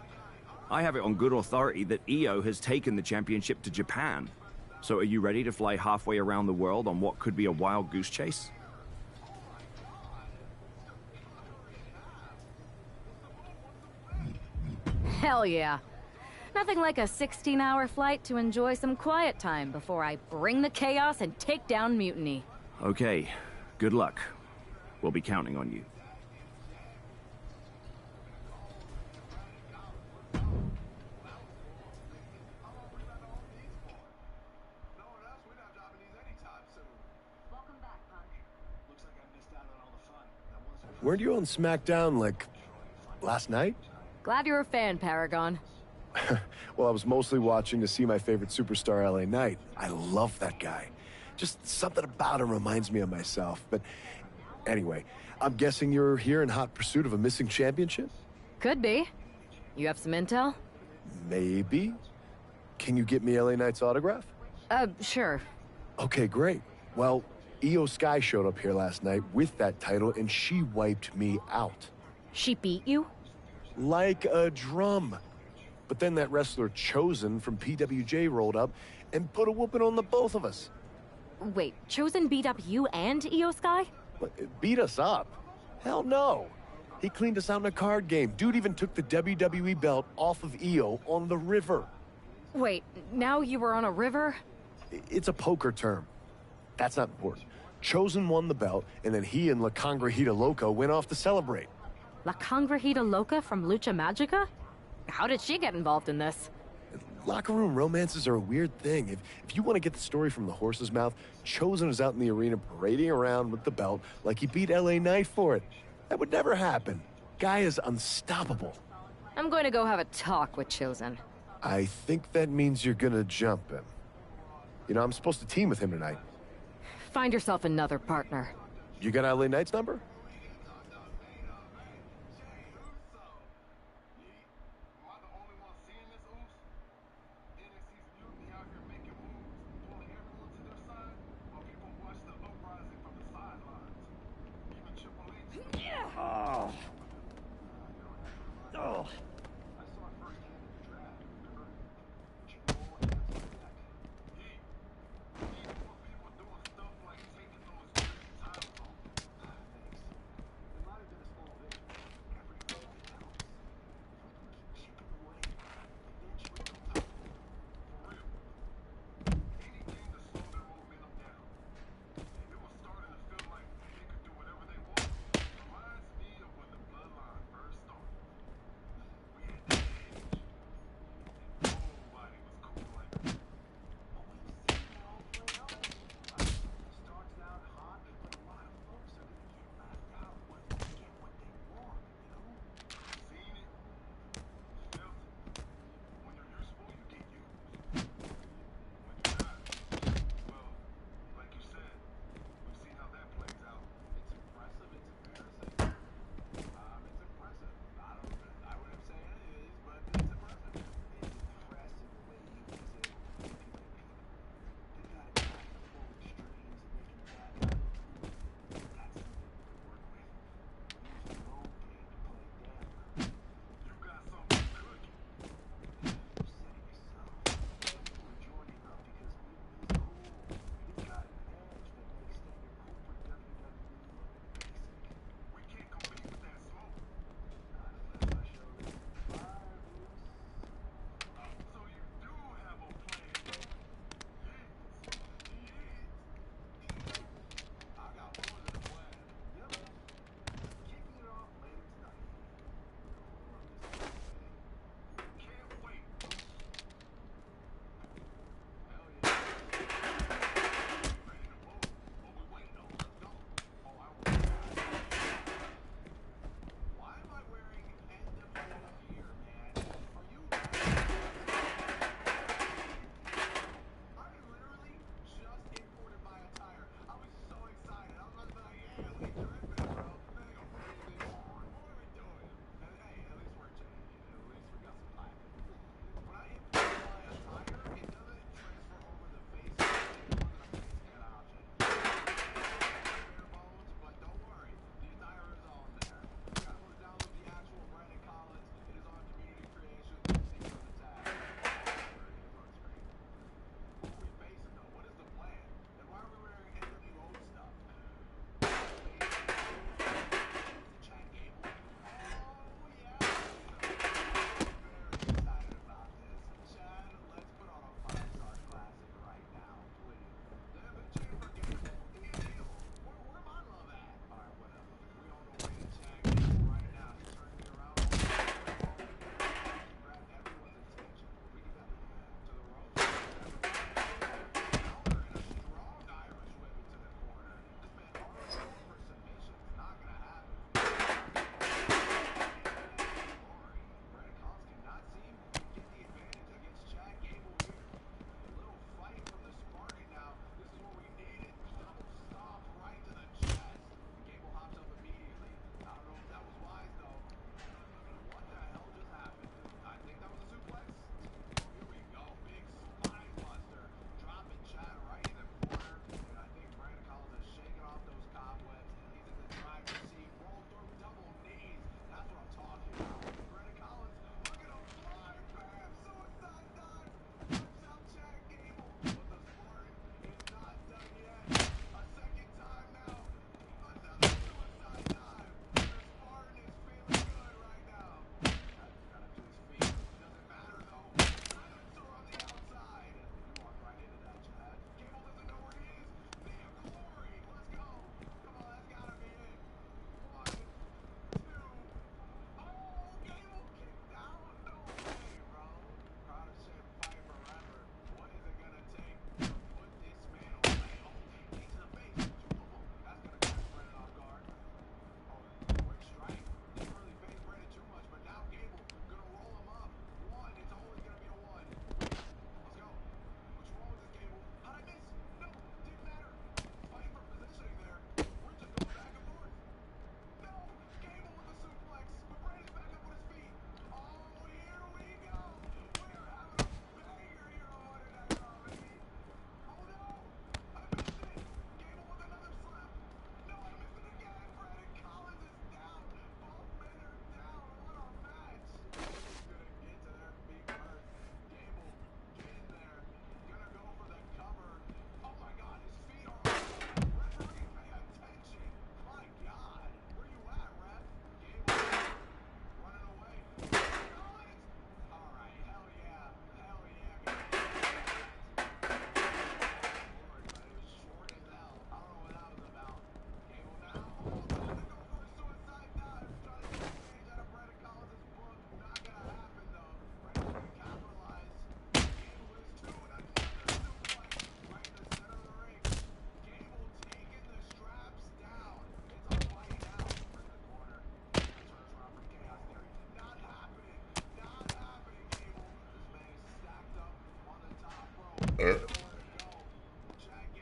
I have it on good authority that Io has taken the championship to Japan. So are you ready to fly halfway around the world on what could be a wild goose chase? Hell yeah. Nothing like a 16-hour flight to enjoy some quiet time before I bring the chaos and take down Mutiny. Okay, good luck. We'll be counting on you. Weren't you on SmackDown, like, last night? Glad you're a fan, Paragon. Well, I was mostly watching to see my favorite superstar, LA Knight. I love that guy. Just something about him reminds me of myself. But anyway, I'm guessing you're here in hot pursuit of a missing championship? Could be. You have some intel? Maybe. Can you get me LA Knight's autograph? Sure. Okay, great. Well, Io Sky showed up here last night with that title, and she wiped me out. She beat you? Like a drum. But then that wrestler Chosen from PWJ rolled up and put a whooping on the both of us. Wait, Chosen beat up you and Io Sky? What, beat us up? Hell no. He cleaned us out in a card game. Dude even took the WWE belt off of Io on the river. Wait, now you were on a river? It's a poker term. That's not important. Chosen won the belt, and then he and La Congrejita Loca went off to celebrate. La Congrejita Loca from Lucha Magica? How did she get involved in this? Locker room romances are a weird thing. If you want to get the story from the horse's mouth, Chosen is out in the arena parading around with the belt like he beat LA Knight for it. That would never happen. Guy is unstoppable. I'm going to go have a talk with Chosen. I think that means you're gonna jump him. You know, I'm supposed to team with him tonight. Find yourself another partner. You got LA Knight's number? Oh. Oh.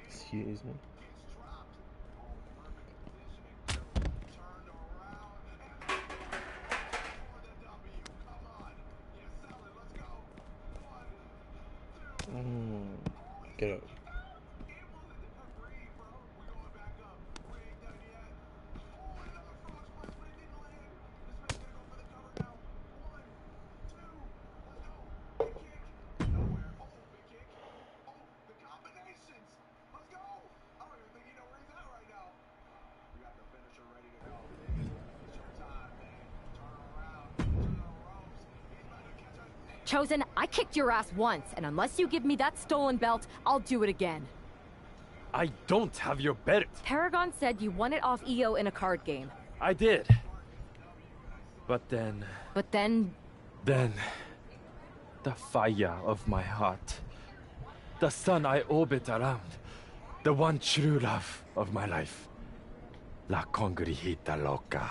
Excuse me. Get up. Chosen, I kicked your ass once, and unless you give me that stolen belt, I'll do it again. I don't have your belt. Paragon said you won it off EO in a card game. I did. But then... Then... the fire of my heart. The sun I orbit around. The one true love of my life. La Congregita Loca.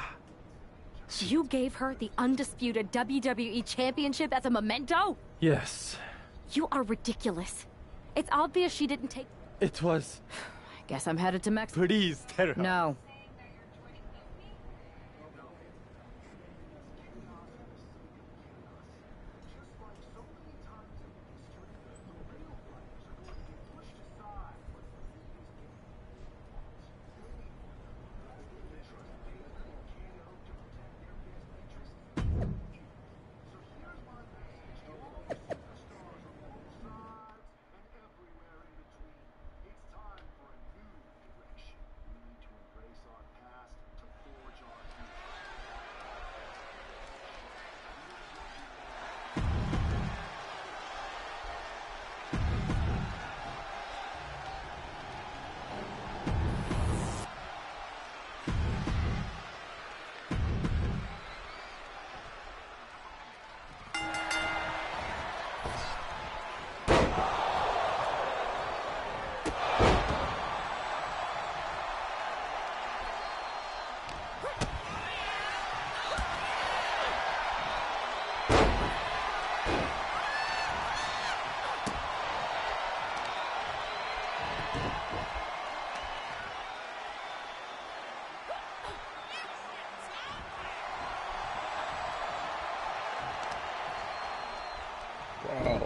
You gave her the undisputed WWE Championship as a memento? Yes. You are ridiculous. It's obvious she didn't take... It was... I guess I'm headed to Mexico. Please tell her. No. Wow.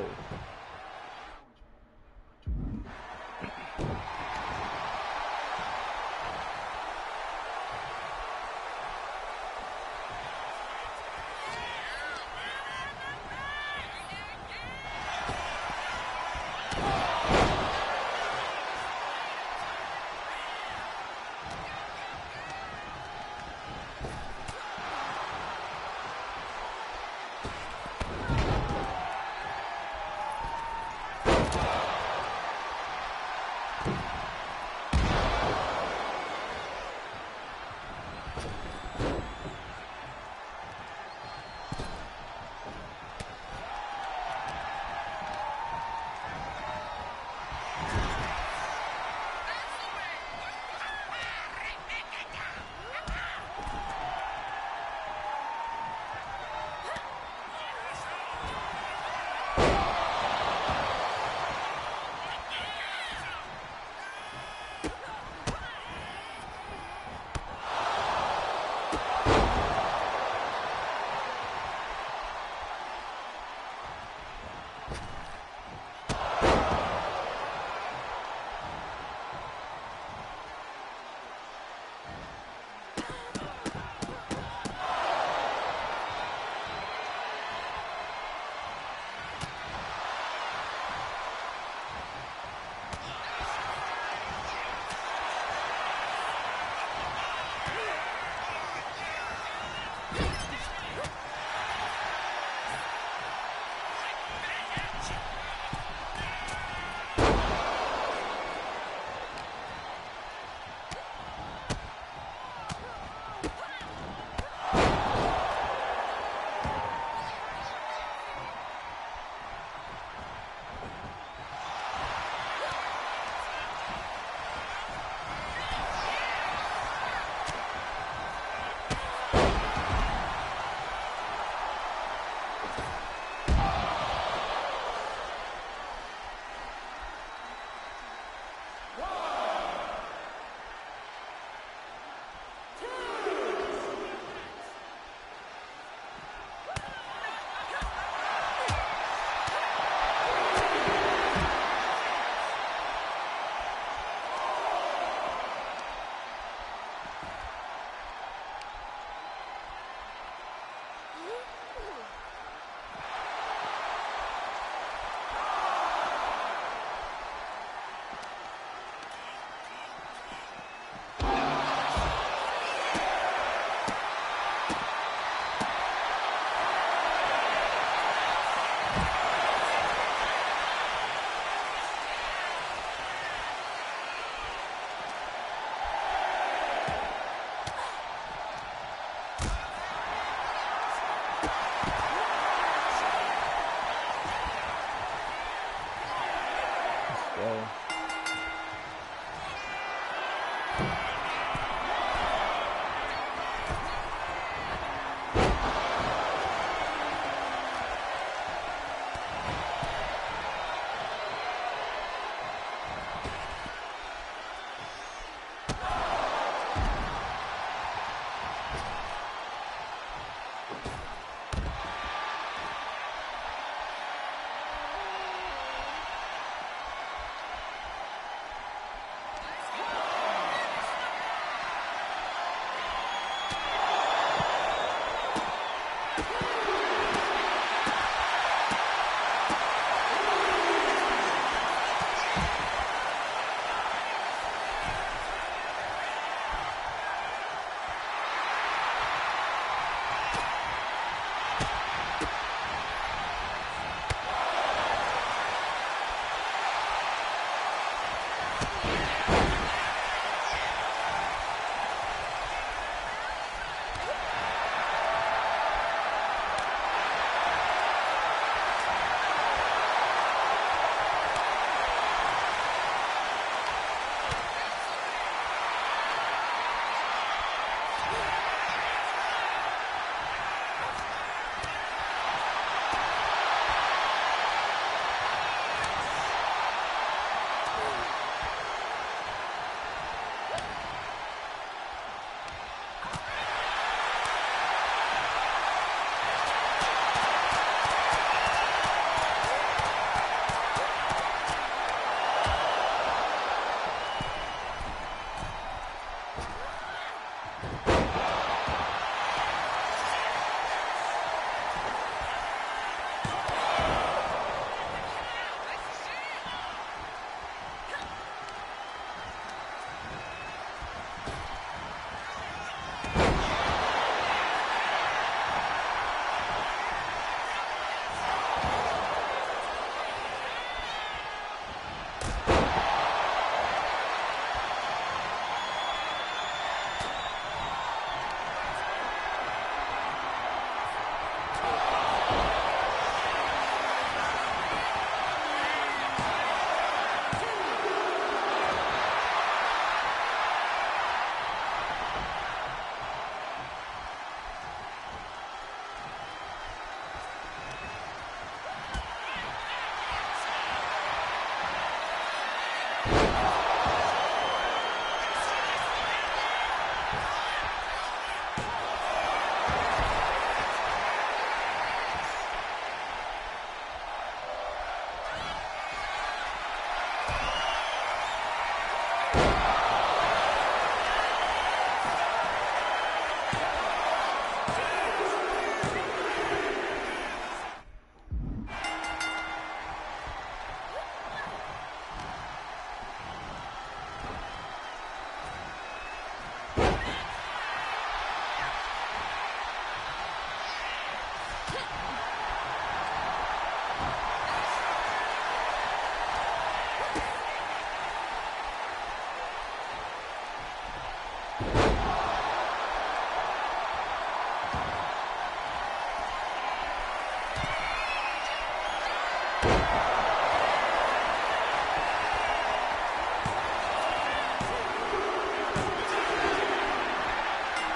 go.